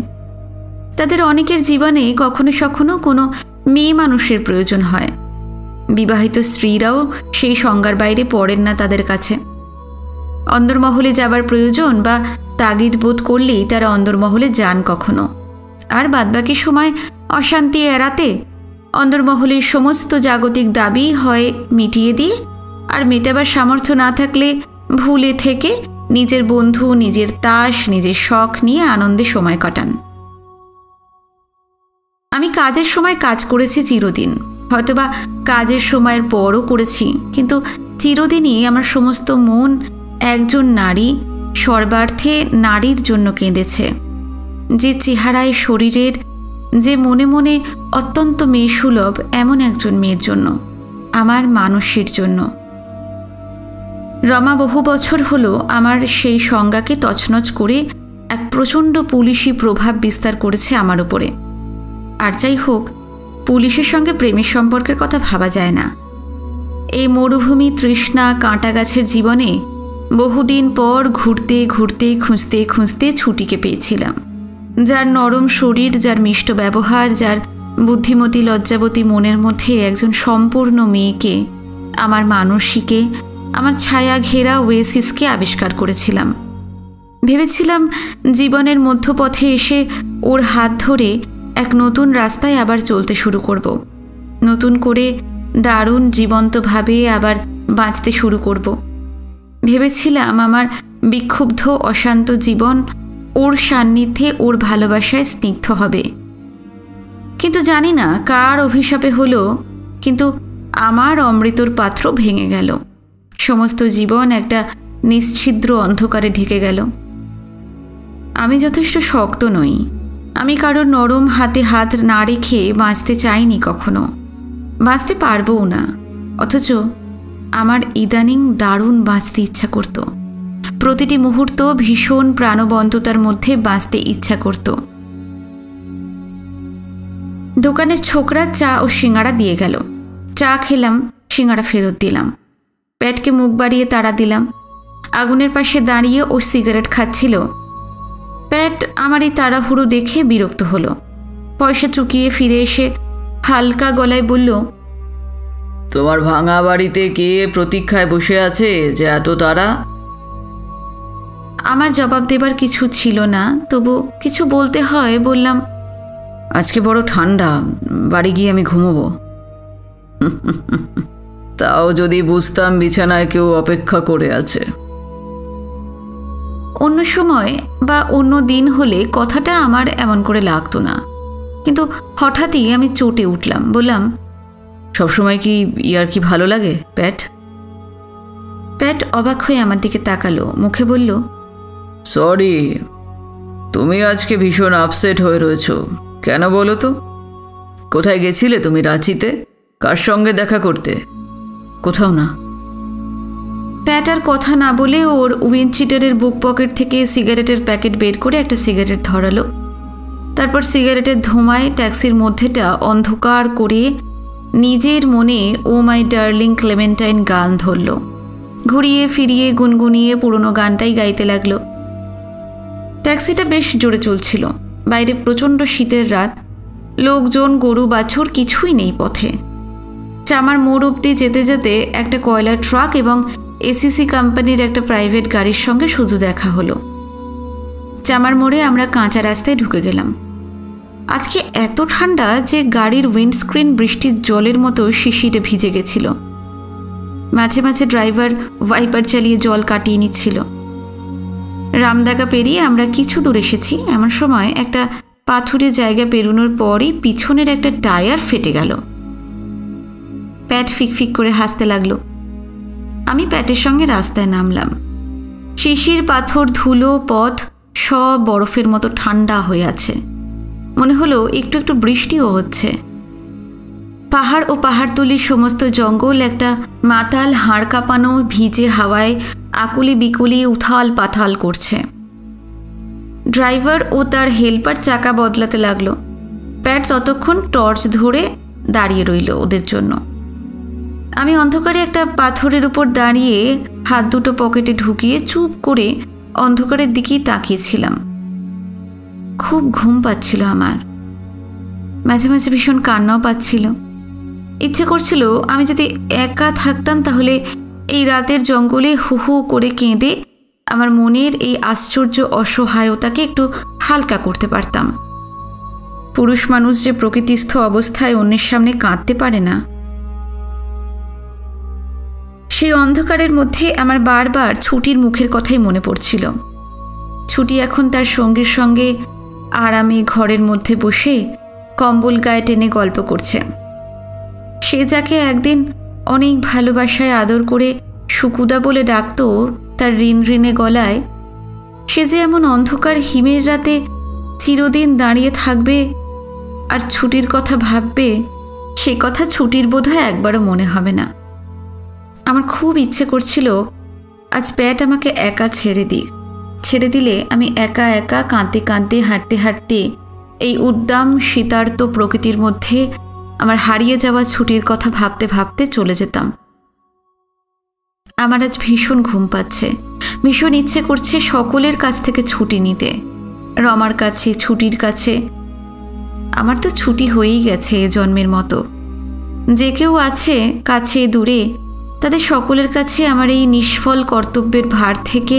তাদের অনেকের জীবনে কখনো সখনো কোনো মেয়ে মানুষের প্রয়োজন হয়। বিবাহিত স্ত্রীরাও সেই সংজ্ঞার বাইরে পড়েন না তাদের কাছে। অন্দরমহলে যাবার প্রয়োজন বা তাগিদ বোধ করলেই তারা অন্দরমহলে যান কখনো। আর বাদবাকি সময় অশান্তি এড়াতে অন্দরমহলের সমস্ত জাগতিক দাবি হয় মিটিয়ে দিয়ে, আর মেটাবার সামর্থ্য না থাকলে ভুলে থেকে নিজের বন্ধু, নিজের তাস, নিজের শখ নিয়ে আনন্দে সময় কাটান। আমি কাজের সময় কাজ করেছি চিরদিন, হয়তোবা কাজের সময়ের পরও করেছি, কিন্তু চিরদিনই আমার সমস্ত মন একজন নারী, সর্বার্থে নারীর জন্য কেঁদেছে। যে চেহারায় শরীরের, যে মনে মনে অত্যন্ত মেয়েসুলভ এমন একজন মেয়ের জন্য, আমার মানসীর জন্য। রমা বহু বছর হলো আমার সেই সংজ্ঞাকে তছনছ করে এক প্রচণ্ড পুলিশি প্রভাব বিস্তার করেছে আমার উপরে। আর যাই হোক, পুলিশের সঙ্গে প্রেমের সম্পর্কের কথা ভাবা যায় না। এই মরুভূমি তৃষ্ণা কাঁটা গাছের জীবনে বহুদিন পর ঘুরতে ঘুরতে খুঁজতে খুঁজতে ছুটিকে পেয়েছিলাম, যার নরম শরীর, যার মিষ্ট ব্যবহার, যার বুদ্ধিমতী লজ্জাবতী মনের মধ্যে একজন সম্পূর্ণ মেয়েকে, আমার মানসীকে, আমার ছায়া ঘেরা ওয়েসিসকে আবিষ্কার করেছিলাম। ভেবেছিলাম জীবনের মধ্যপথে এসে ওর হাত ধরে এক নতুন রাস্তায় আবার চলতে শুরু করব, নতুন করে দারুণ জীবন্তভাবে আবার বাঁচতে শুরু করব। ভেবেছিলাম আমার বিক্ষুব্ধ অশান্ত জীবন ওর সান্নিধ্যে, ওর ভালোবাসায় স্নিগ্ধ হবে। কিন্তু জানি না কার অভিশাপে হলো, কিন্তু আমার অমৃতর পাত্র ভেঙে গেল। সমস্ত জীবন একটা নিশ্ছিদ্র অন্ধকারে ঢেকে গেল। আমি যথেষ্ট শক্ত নই, আমি কারোর নরম হাতে হাত না রেখে বাঁচতে চাইনি, কখনো বাঁচতে পারবও না। অথচ আমার ইদানিং দারুণ বাঁচতে ইচ্ছা করত। প্রতিটি মুহূর্ত ভীষণ প্রাণবন্ততার মধ্যে বাঁচতে ইচ্ছা করত। দোকানের ছোকরা চা ও সিঙ্গাড়া দিয়ে গেল। চা খেলাম, সিঙ্গাড়া ফেরত দিলাম। প্যাটকে মুখ বাড়িয়ে তাড়া দিলাম। আগুনের পাশে দাঁড়িয়ে ও সিগারেট খাচ্ছিল। প্যাট আমার এই তাড়াহুড়ো দেখে বিরক্ত হলো। পয়সা চুকিয়ে ফিরে এসে হালকা গলায় বলল, তোমার ভাঙা বাড়িতে কে প্রতীক্ষায় বসে আছে যে এত তাড়া? আমার জবাব দেবার কিছু ছিল না, তবু কিছু বলতে হয়। বললাম, আজকে বড় ঠান্ডা, বাড়ি গিয়ে আমি ঘুমোবো। তাও যদি বুঝতাম বিছানায় কেউ অপেক্ষা করে আছে। অন্য সময় বা অন্য দিন হলে কথাটা আমার এমন করে লাগতো না, কিন্তু হঠাৎই আমি চটে উঠলাম। বললাম, সবসময় কি ইয়ার কি ভালো লাগে প্যাট? প্যাট অবাক হয়ে আমার দিকে তাকালো, মুখে বলল, সরি, তুমি আজকে ভীষণ আপসেট হয়ে রয়েছ। কেন বলো তো? কোথায় গেছিলে তুমি রাঁচিতে? কার সঙ্গে দেখা করতে? কোথাও না। প্যাট আর কথা না বলে ওর উইন্ডচিটারের বুক পকেট থেকে সিগারেটের প্যাকেট বের করে একটা সিগারেট ধরালো। তারপর সিগারেটের ধোঁয়ায় ট্যাক্সির মধ্যেটা অন্ধকার করে নিজের মনে ও মাই ডার্লিং ক্লেমেন্টাইন গান ধরল। ঘুরিয়ে ফিরিয়ে গুনগুনিয়ে পুরনো গানটাই গাইতে লাগলো। ট্যাক্সিটা বেশ জোরে চলছিল। বাইরে প্রচণ্ড শীতের রাত। লোকজন, গরু বাছুর কিছুই নেই পথে। চামার মোড় অবধি যেতে যেতে একটা কয়লার ট্রাক এবং এসিসি কোম্পানির একটা প্রাইভেট গাড়ির সঙ্গে শুধু দেখা হলো। চামার মোড়ে আমরা কাঁচা রাস্তায় ঢুকে গেলাম। আজকে এত ঠান্ডা যে গাড়ির উইন্ডস্ক্রিন বৃষ্টির জলের মতো শিশিরে ভিজে গেছিল। মাঝে মাঝে ড্রাইভার ওয়াইপার চালিয়ে জল কাটিয়ে নিচ্ছিল। রামদাগা পেরিয়ে আমরা কিছু দূর এসেছি। এমন সময় একটা পাথুরে জায়গা পেরোনোর পরই পিছনের একটা টায়ার ফেটে গেল। প্যাট ফিকফিক করে হাসতে লাগলো। আমি প্যাটের সঙ্গে রাস্তায় নামলাম। শিশির, পাথর, ধুলো, পথ সব বরফের মতো ঠান্ডা হয়ে আছে। মনে হলো একটু একটু বৃষ্টিও হচ্ছে। পাহাড় ও পাহাড়তলির সমস্ত জঙ্গল একটা মাতাল হাড় কাঁপানো ভিজে হাওয়ায় আকুলি বিকুলি উথাল পাথাল করছে। ড্রাইভার ও তার হেল্পার চাকা বদলাতে লাগলো। প্যাট ততক্ষণ টর্চ ধরে দাঁড়িয়ে রইল ওদের জন্য। আমি অন্ধকারে একটা পাথরের উপর দাঁড়িয়ে হাত দুটো পকেটে ঢুকিয়ে চুপ করে অন্ধকারের দিকেই তাকিয়েছিলাম। খুব ঘুম পাচ্ছিল আমার। মাঝে মাঝে ভীষণ কান্নাও পাচ্ছিল। ইচ্ছে করছিল আমি যদি একা থাকতাম তাহলে এই রাতের জঙ্গলে হু হু করে কেঁদে আমার মনের এই আশ্চর্য অসহায়তাকে একটু হালকা করতে পারতাম। পুরুষ মানুষ যে প্রকৃতিস্থ অবস্থায় অন্যের সামনে কাঁদতে পারে না। সেই অন্ধকারের মধ্যে আমার বারবার ছুটির মুখের কথাই মনে পড়ছিল। ছুটি এখন তার সঙ্গীর সঙ্গে আরামে ঘরের মধ্যে বসে কম্বল গায়ে টেনে গল্প করছে। সে যাকে একদিন অনেক ভালোবাসায় আদর করে সুকুদা বলে ডাকত তার ঋণ ঋণে গলায়, সে যে এমন অন্ধকার হিমের রাতে চিরদিন দাঁড়িয়ে থাকবে আর ছুটির কথা ভাববে, সে কথা ছুটির বোধহয় একবারও মনে হবে না। আমার খুব ইচ্ছে করছিল আজ প্যাট আমাকে একা ছেড়ে দিক, ছেড়ে দিলে আমি একা একা কাঁদতে কাঁদতে হাঁটতে হাঁটতে এই উদ্দাম শীতার্ত প্রকৃতির মধ্যে আমার হারিয়ে যাওয়া ছুটির কথা ভাবতে ভাবতে চলে যেতাম। আমার আজ ভীষণ ঘুম পাচ্ছে, ভীষণ ইচ্ছে করছে সকলের কাছ থেকে ছুটি নিতে, রমার কাছে, ছুটির কাছে। আমার তো ছুটি হয়েই গেছে এ জন্মের মতো। যে কেউ আছে কাছে দূরে, তাদের সকলের কাছে আমার এই নিষ্ফল কর্তব্যের ভার থেকে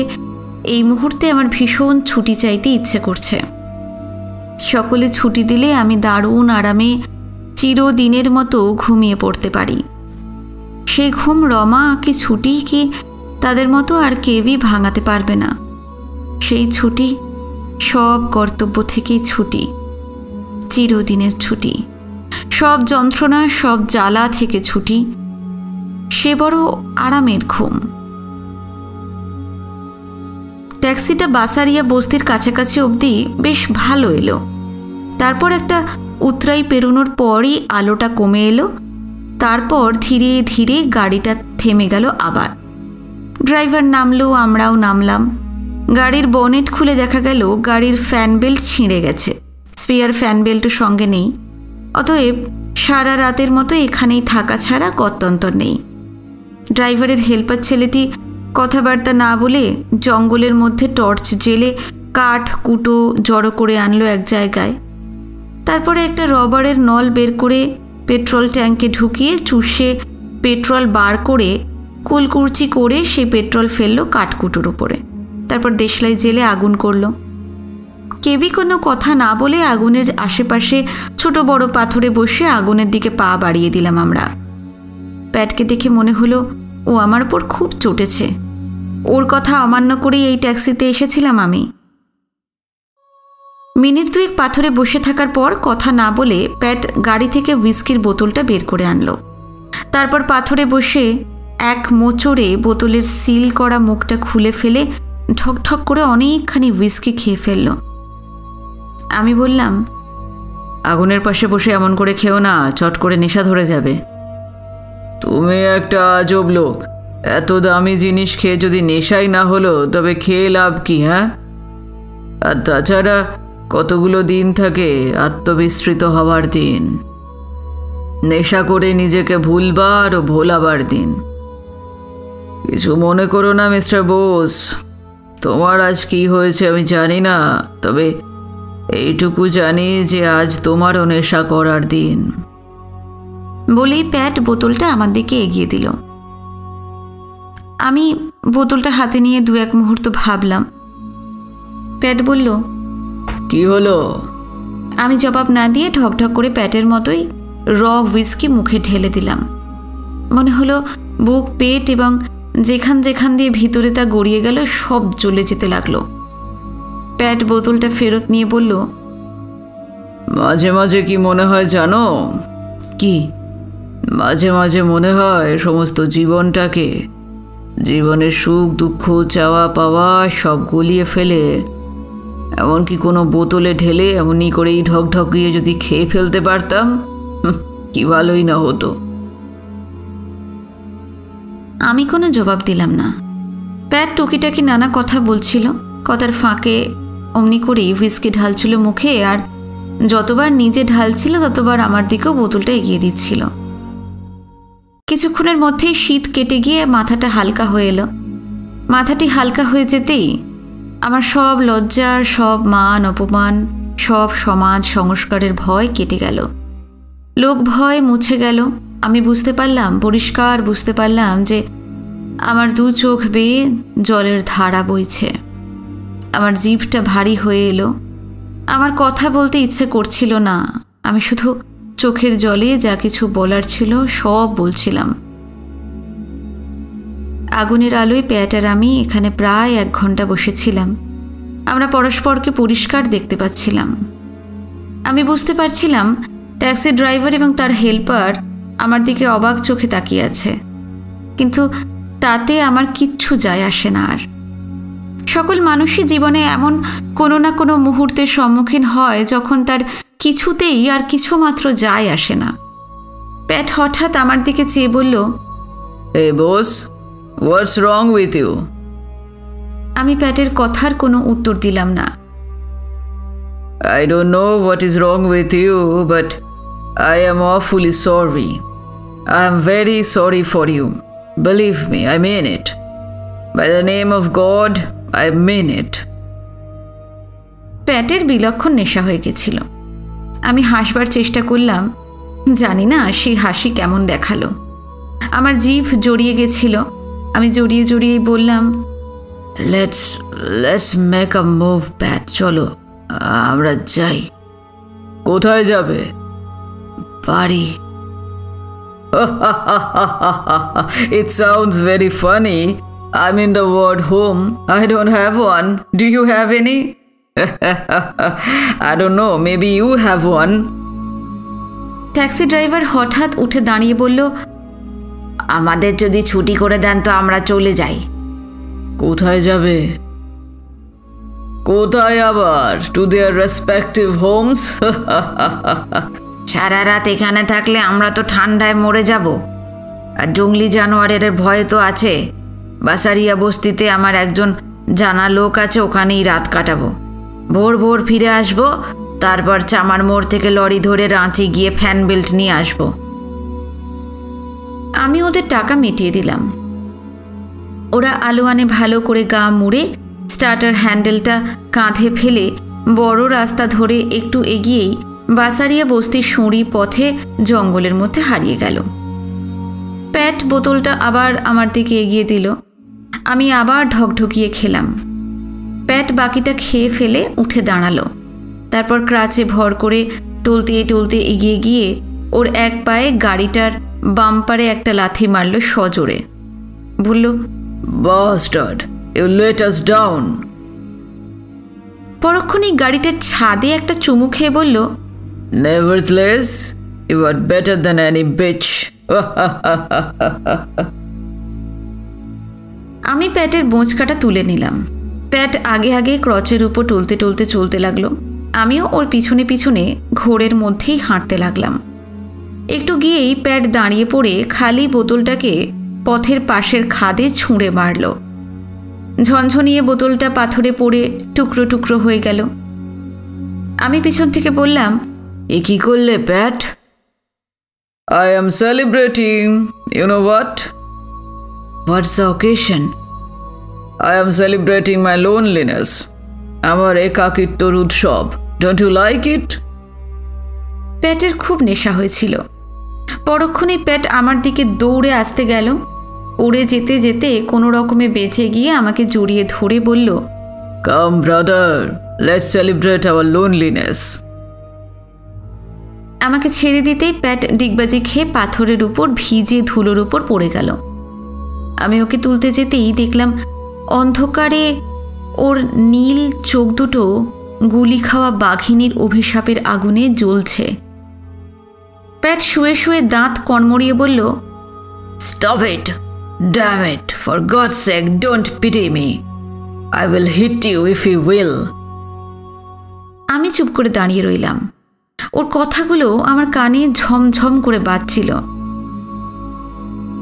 এই মুহূর্তে আমার ভীষণ ছুটি চাইতে ইচ্ছে করছে। সকলে ছুটি দিলে আমি দারুণ আরামে চিরদিনের মতো ঘুমিয়ে পড়তে পারি। সে ঘুম রমা কি ছুটি কি তাদের মতো আর কেউই ভাঙাতে পারবে না। সেই ছুটি সব কর্তব্য থেকেই ছুটি, চিরদিনের ছুটি, সব যন্ত্রণা সব জ্বালা থেকে ছুটি। সে বড় আরামের ঘুম। ট্যাক্সিটা বাসারিয়া বস্তির কাছাকাছি অবধি বেশ ভালো এলো। তারপর একটা উতরাই পেরোনোর পরই আলোটা কমে এলো। তারপর ধীরে ধীরে গাড়িটা থেমে গেল আবার। ড্রাইভার নামলো, আমরাও নামলাম। গাড়ির বনেট খুলে দেখা গেল গাড়ির ফ্যান বেল্ট ছিঁড়ে গেছে। স্পেয়ার ফ্যান বেল্টও সঙ্গে নেই। অতএব সারা রাতের মতো এখানেই থাকা ছাড়া গত্যন্তর নেই। ড্রাইভারের হেল্পার ছেলেটি কথাবার্তা না বলে জঙ্গলের মধ্যে টর্চ জেলে কাঠ কুটো জড়ো করে আনলো এক জায়গায়। তারপরে একটা রবারের নল বের করে পেট্রোল ট্যাঙ্কে ঢুকিয়ে চুষে পেট্রোল বার করে কুলকুরচি করে সে পেট্রোল ফেললো কাঠকুটোর উপরে। তারপর দেশলাই জেলে আগুন করলো। কেউই কোনো কথা না বলে আগুনের আশেপাশে ছোট বড় পাথরে বসে আগুনের দিকে পা বাড়িয়ে দিলাম আমরা। প্যাটকে দেখে মনে হলো ও আমার উপর খুব চটেছে। ওর কথা অমান্য করেই এই ট্যাক্সিতে এসেছিলাম আমি। মিনিট দুয়েক পাথরে বসে থাকার পর কথা না বলে প্যাট গাড়ি থেকে হুইস্কির বোতলটা বের করে আনলো। তারপর পাথরে বসে এক মোচড়ে বোতলের সিল করা মুখটা খুলে ফেলে ঠকঠক করে অনেকখানি হুইস্কি খেয়ে ফেলল। আমি বললাম, আগুনের পাশে বসে এমন করে খেও না, চট করে নেশা ধরে যাবে। তুমি একটা আজব লোক। এত দামি জিনিস খেয়ে যদি নেশাই না হলো তবে খেয়ে লাভ কি? হ্যাঁ, আর তাছাড়া কতগুলো দিন থাকে আত্মবিস্মৃত হবার দিন, নেশা করে নিজেকে ভুলবার ও ভোলাবার দিন। কিছু মনে করো না মিস্টার বোস, তোমার আজ কি হয়েছে আমি জানি না, তবে এইটুকু জানি যে আজ তোমারও নেশা করার দিন। বলেই প্যাট বোতলটা আমার দিকে এগিয়ে দিল। আমি বোতলটা হাতে নিয়ে দু এক মুহূর্ত ভাবলাম। প্যাট বলল, কি হলো? আমি জবাব না দিয়ে ঢকঢক করে প্যাটের মতোই হুইস্কি মুখে ঢেলে দিলাম। মনে হলো বুক, পেট এবং যেখান যেখান দিয়ে ভিতরে তা গড়িয়ে গেল সব জ্বলে যেতে লাগলো। প্যাট বোতলটা ফেরত নিয়ে বলল, মাঝে মাঝে কি মনে হয় জানো? কি? মাঝে মাঝে মনে হয় সমস্ত জীবনটাকে, জীবনের সুখ দুঃখ চাওয়া পাওয়া সব গলিয়ে ফেলে এমনকি কোনো বোতলে ঢেলে এমনি করেই ঢকঢকিয়ে যদি খেয়ে ফেলতে পারতাম, কি ভালোই না হতো। আমি কোনো জবাব দিলাম না। প্যাট টুকিটাকি নানা কথা বলছিল। কথার ফাঁকে অমনি করেই হুইস্কি ঢালছিল মুখে, আর যতবার নিজে ঢালছিল ততবার আমার দিকেও বোতলটা এগিয়ে দিচ্ছিল। কিছুক্ষণের মধ্যেই শীত কেটে গিয়ে মাথাটা হালকা হয়ে এলো। মাথাটি হালকা হয়ে যেতেই আমার সব লজ্জার, সব মান অপমান, সব সমাজ সংস্কারের ভয় কেটে গেল। লোক ভয় মুছে গেল। আমি বুঝতে পারলাম, পরিষ্কার বুঝতে পারলাম যে আমার দু চোখ বেয়ে জলের ধারা বইছে। আমার জিভটা ভারী হয়ে এলো। আমার কথা বলতে ইচ্ছে করছিল না। আমি শুধু চোখের জলে যা কিছু বলার ছিল সব বলছিলাম। আগুনের আলোয় প্যাট আর আমি এখানে প্রায় 1 ঘন্টা বসেছিলাম। আমরা পরস্পরকে পরিষ্কার দেখতে পাচ্ছিলাম। আমি বুঝতে পারছিলাম ট্যাক্সি ড্রাইভার এবং তার হেল্পার আমার দিকে অবাক চোখে তাকিয়ে আছে, কিন্তু তাতে আমার কিচ্ছু যায় আসে না। আর সকল মানুষই জীবনে এমন কোনো না কোনো মুহূর্তের সম্মুখীন হয় যখন তার কিছুতেই আর কিছুমাত্র যায় আসে না। প্যাট হঠাৎ আমার দিকে চেয়ে বলল, Hey boss, what's wrong with you? আমি প্যাটের কথার কোনো উত্তর দিলাম না। I don't know what is wrong with you, but I am awfully sorry. I am very sorry for you. Believe me, I mean it. By the name of God, I mean it. প্যাটের বিলক্ষণ নেশা হয়ে গেছিল। আমি হাসবার চেষ্টা করলাম, জানি না সেই হাসি কেমন দেখালো। আমার জিভ জড়িয়ে গেছিল। আমি জড়িয়ে জড়িয়ে বললাম, Let's make a move, Pat. চলো আমরা যাই। কোথায় যাবে? বাড়ি। It sounds very funny. I mean the word home. I don't have one. Do you have any? I don't know. Maybe you have one. Taxi driver হঠাৎ উঠে দাঁড়িয়ে বলল, আমাদের যদি ছুটি করে দেন তো আমরা চলে যাই। কোথায় যাবে? কোথায় আবার? To their respective homes? সারা রাত এখানে থাকলে আমরা তো ঠান্ডায় মরে যাব। আর জঙ্গলি জানোয়ারের ভয় তো আছে। বাসারিয়া বস্তিতে আমার একজন জানা লোক আছে, ওখানেই রাত কাটাবো। ভোর ভোর ফিরে আসবো, তারপর চামার মোড় থেকে লরি ধরে রাঁচি গিয়ে ফ্যান বেল্ট নিয়ে আসবো। আমি ওদের টাকা মিটিয়ে দিলাম। ওরা আলোয়ানে ভালো করে গা মুড়ে স্টার্টার হ্যান্ডেলটা কাঁধে ফেলে বড় রাস্তা ধরে একটু এগিয়েই বাসারিয়া বস্তির সুঁড়ি পথে জঙ্গলের মধ্যে হারিয়ে গেল। প্যাট বোতলটা আবার আমার দিকে এগিয়ে দিল। আমি আবার ঢকঢকিয়ে খেলাম। প্যাট বাকিটা খেয়ে ফেলে উঠে দাঁড়ালো। তারপর ক্রাচে ভর করে টলতে টলতে এগিয়ে গিয়ে ওর এক পায়ে গাড়িটার বাম্পারে একটা লাথি মারল সজোরে। বলল, Bastard, you let us down. পরক্ষণেই গাড়িটার ছাদে একটা চুমু খেয়ে বলল, Nevertheless, you are better than any bitch. আমি প্যাটের বোঁচকাটা তুলে নিলাম। প্যাট আগে আগে ক্রচের উপর টলতে টলতে চলতে লাগলো। আমিও ওর পিছনে পিছনে ঘোরের মধ্যেই হাঁটতে লাগলাম। একটু গিয়েই প্যাট দাঁড়িয়ে পড়ে খালি বোতলটাকে পথের পাশের খাদে ছুঁড়ে মারল। ঝনঝনিয়ে বোতলটা পাথরে পড়ে টুকরো টুকরো হয়ে গেল। আমি পিছন থেকে বললাম, এ কি করলে প্যাট? I am celebrating. You know what? What's the occasion? I am celebrating my loneliness. আমার একাকিত্বর উৎসব। Don't you like it? প্যাটের খুব নেশা হয়েছিল। পরক্ষণেই প্যাট আমার দিকে দৌড়ে আসতে গেল। উড়ে যেতে যেতে কোনো রকমে বেঁচে গিয়ে আমাকে জড়িয়ে ধরে বলল, Come brother, let's celebrate our loneliness. আমাকে ছেড়ে দিতেই প্যাট ডিগবাজি খেয়ে পাথরের উপর ভিজে ধুলোর উপর পড়ে গেল। আমি ওকে তুলতে যেতেই দেখলাম অন্ধকারে ওর নীল চোখ দুটো গুলি খাওয়া বাঘিনীর অভিশাপের আগুনে জ্বলছে। প্যাট শুয়ে শুয়ে দাঁত কড়মড়িয়ে বলল, Stop it! Damn it! For God's sake, don't pity me. I will hit you if you will. আমি চুপ করে দাঁড়িয়ে রইলাম। ওর কথাগুলো আমার কানে ঝমঝম করে বাজছিল।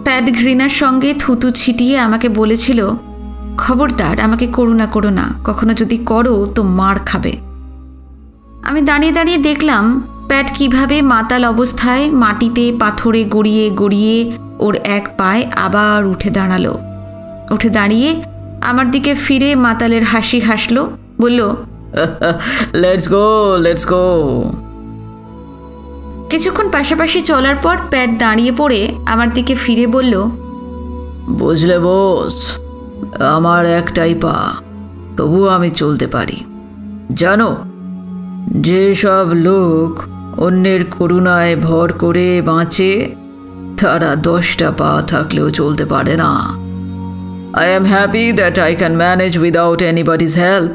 প্যাট ঘৃণার সঙ্গে থুতু ছিটিয়ে আমাকে বলেছিল, খবরদার আমাকে করুণা করো না, কখনো যদি করো তো মার খাবে। আমি দাঁড়িয়ে দাঁড়িয়ে দেখলাম প্যাট কিভাবে মাতাল অবস্থায় মাটিতে পাথরে গড়িয়ে গড়িয়ে ওর এক পায়ে আবার উঠে দাঁড়ালো। উঠে দাঁড়িয়ে আমার দিকে ফিরে মাতালের হাসি হাসলো, বলল, Let's go, let's go. কিছুক্ষণ পাশাপাশি চলার পর প্যাট দাঁড়িয়ে পড়ে আমার দিকে ফিরে বলল, বুঝলে বস, আমার একটাই পা, তবু আমি চলতে পারি। জানো, যেসব লোক অন্যের করুণায় ভর করে বাঁচে তারা 10টা পা থাকলেও চলতে পারে না। I am happy that I can manage without anybody's help.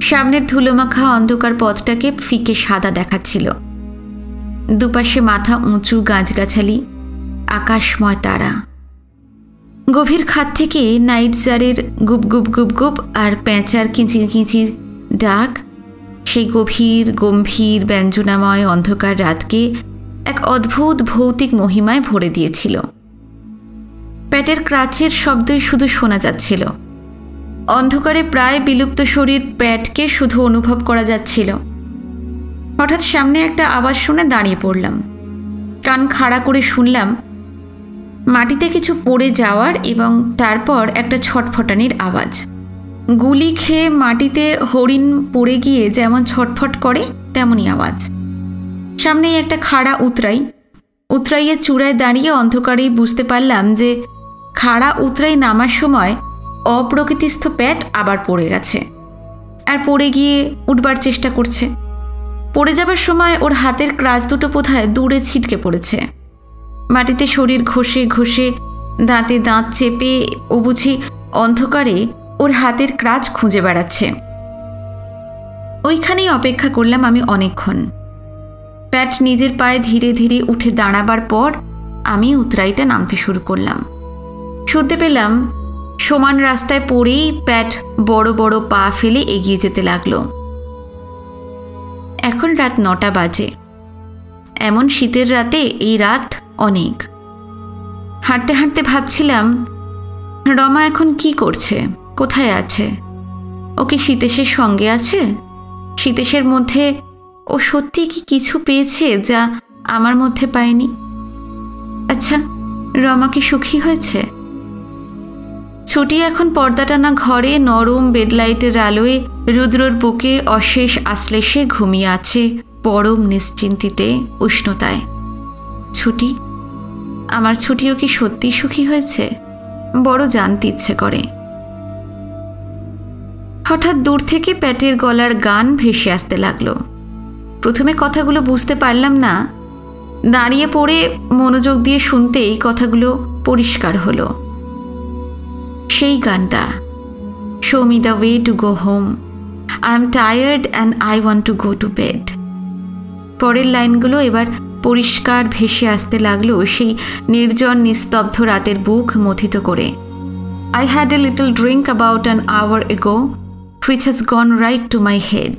সামনের ধুলোমাখা অন্ধকার পথটাকে ফিকে সাদা দেখাচ্ছিল। দুপাশে মাথা উঁচু গাছগাছালি, আকাশময় তারা। গভীর খাত থেকে নাইটজারের গুপ গুপ গুপ গুপ আর পেঁচার কিচির কিচির ডাক সেই গভীর গম্ভীর ব্যঞ্জনাময় অন্ধকার রাতকে এক অদ্ভুত ভৌতিক মহিমায় ভরে দিয়েছিল। প্যাটের ক্রাচের শব্দই শুধু শোনা যাচ্ছিল। অন্ধকারে প্রায় বিলুপ্ত শরীর প্যাটকে শুধু অনুভব করা যাচ্ছিল। হঠাৎ সামনে একটা আওয়াজ শুনে দাঁড়িয়ে পড়লাম। কান খাড়া করে শুনলাম মাটিতে কিছু পড়ে যাওয়ার এবং তারপর একটা ছটফটানির আওয়াজ। গুলি খেয়ে মাটিতে হরিণ পড়ে গিয়ে যেমন ছটফট করে তেমনই আওয়াজ। সামনেই একটা খাড়া উতরাইয়ের চূড়ায় দাঁড়িয়ে অন্ধকারেই বুঝতে পারলাম যে খাড়া উতরাই নামার সময় অপ্রকৃতিস্থ প্যাট আবার পড়ে গেছে আর পড়ে গিয়ে উঠবার চেষ্টা করছে। পড়ে যাবার সময় ওর হাতের ক্রাচ দুটো বোধহয় দূরে ছিটকে পড়েছে। মাটিতে শরীর ঘষে ঘষে দাঁতে দাঁত চেপে ও বুঝি অন্ধকারে ওর হাতের ক্রাচ খুঁজে বেড়াচ্ছে। ওইখানেই অপেক্ষা করলাম আমি অনেকক্ষণ। প্যাট নিজের পায়ে ধীরে ধীরে উঠে দাঁড়াবার পর আমি উতরাইটা নামতে শুরু করলাম। শুনতে পেলাম সমান রাস্তায় পড়েই প্যাট বড় বড় পা ফেলে এগিয়ে যেতে লাগলো। এখন রাত 9টা বাজে। এমন শীতের রাতে এই রাত অনেক। হাঁটতে হাঁটতে ভাবছিলাম রমা এখন কি করছে, কোথায় আছে? ও কি সীতেশের সঙ্গে আছে? সীতেশের মধ্যে ও সত্যি কি কিছু পেয়েছে যা আমার মধ্যে পায়নি? আচ্ছা, রমা কি সুখী হয়েছে? ছুটি এখন পর্দা টানা ঘরে নরম বেডলাইটের আলোয় রুদ্রর বুকে অশেষ আশ্লেষে ঘুমিয়ে আছে পরম নিশ্চিন্তিতে উষ্ণতায়। ছুটি, আমার ছুটিও কি সত্যি সুখী হয়েছে? বড় জানতে ইচ্ছে করে। হঠাৎ দূর থেকে প্যাটের গলার গান ভেসে আসতে লাগলো। প্রথমে কথাগুলো বুঝতে পারলাম না, দাঁড়িয়ে পড়ে মনোযোগ দিয়ে শুনতেই কথাগুলো পরিষ্কার হলো। সেই গানটা, show me the way to go home, I am tired and I want to go to bed. পরের লাইনগুলো এবার পরিষ্কার ভেসে আসতে লাগলো সেই নির্জন নিস্তব্ধ রাতের বুক মথিত করে। I had a little drink about an hour ago which has gone right to my head.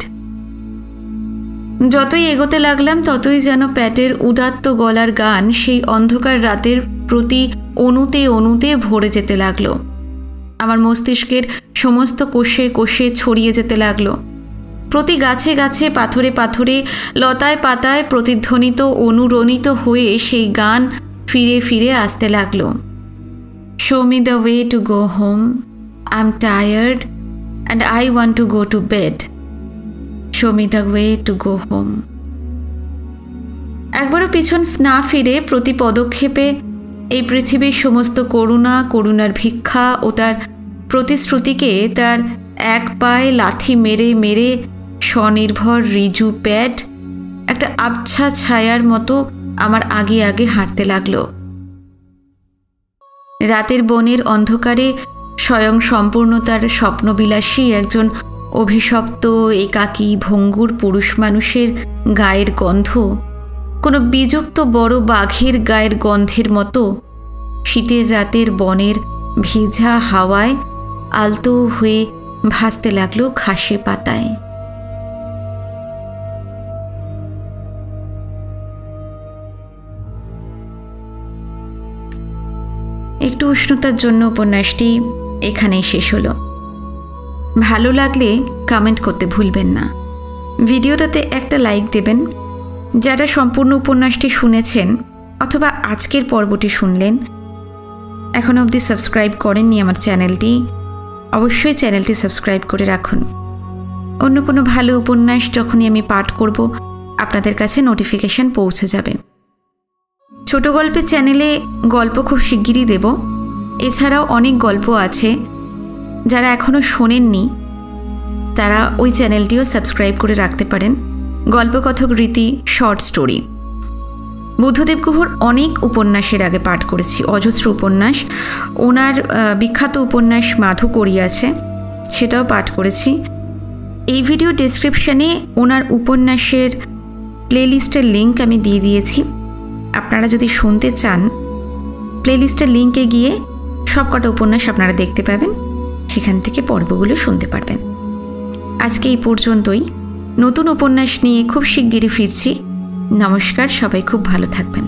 যতই এগোতে লাগলাম ততই যেন প্যাটের উদাত্ত গলার গান সেই অন্ধকার রাতের প্রতি অণুতে অণুতে ভরে যেতে লাগলো। আমার মস্তিষ্কের সমস্ত কোষে কোষে ছড়িয়ে যেতে লাগলো। প্রতি গাছে গাছে পাথরে পাথরে লতায় পাতায় প্রতিধ্বনিত অনুরণিত হয়ে সেই গান ফিরে ফিরে আসতে লাগলো। Show me the way to go home, I am tired and I want to go to bed. Show me the way to go home. একবারও পিছন না ফিরে প্রতি পদক্ষেপে এই পৃথিবীর সমস্ত করুণার ভিক্ষা ও তার প্রতিশ্রুতিকে তার এক পায়ে লাথি মেরে মেরে স্বনির্ভর রিজু প্যাট একটা আবছা ছায়ার মতো আমার আগে আগে হাঁটতে লাগলো। রাতের বনের অন্ধকারে স্বয়ং সম্পূর্ণতার স্বপ্নবিলাসী একজন অভিশপ্ত একাকী ভঙ্গুর পুরুষ মানুষের গায়ের গন্ধ কোনো বিযুক্ত বড় বাঘের গায়ের গন্ধের মতো শীতের রাতের বনের ভেজা হাওয়ায় আলতো হয়ে ভাসতে লাগলো ঘাসে পাতায়। একটু উষ্ণতার জন্য উপন্যাসটি এখানেই শেষ হলো। ভালো লাগলে কমেন্ট করতে ভুলবেন না। ভিডিওটাতে একটা লাইক দেবেন। যারা সম্পূর্ণ উপন্যাসটি শুনেছেন অথবা আজকের পর্বটি শুনলেন, এখনও অবধি সাবস্ক্রাইব করেননি আমার চ্যানেলটি, অবশ্যই চ্যানেলটি সাবস্ক্রাইব করে রাখুন। অন্য কোনো ভালো উপন্যাস যখনই আমি পাঠ করব আপনাদের কাছে নোটিফিকেশন পৌঁছে যাবে। ছোট গল্পের চ্যানেলে গল্প খুব শিগগিরই দেব। এছাড়াও অনেক গল্প আছে, যারা এখনও শোনেননি তারা ওই চ্যানেলটিও সাবস্ক্রাইব করে রাখতে পারেন। গল্পকথক রীতি শর্ট স্টোরি। বুদ্ধদেব গুহর অনেক উপন্যাসের আগে পাঠ করেছি, অজস্র উপন্যাস। ওনার বিখ্যাত উপন্যাস মাধুকরী আছে, সেটাও পাঠ করেছি। এই ভিডিও ডেসক্রিপশানে ওনার উপন্যাসের প্লেলিস্টের লিঙ্ক আমি দিয়ে দিয়েছি। আপনারা যদি শুনতে চান, প্লেলিস্টের লিঙ্কে গিয়ে সবকটা উপন্যাস আপনারা দেখতে পাবেন, সেখান থেকে পর্বগুলো শুনতে পারবেন। আজকে এই পর্যন্তই। নতুন উপন্যাস নিয়ে খুব শিগগিরই ফিরছি। নমস্কার, সবাই খুব ভালো থাকবেন।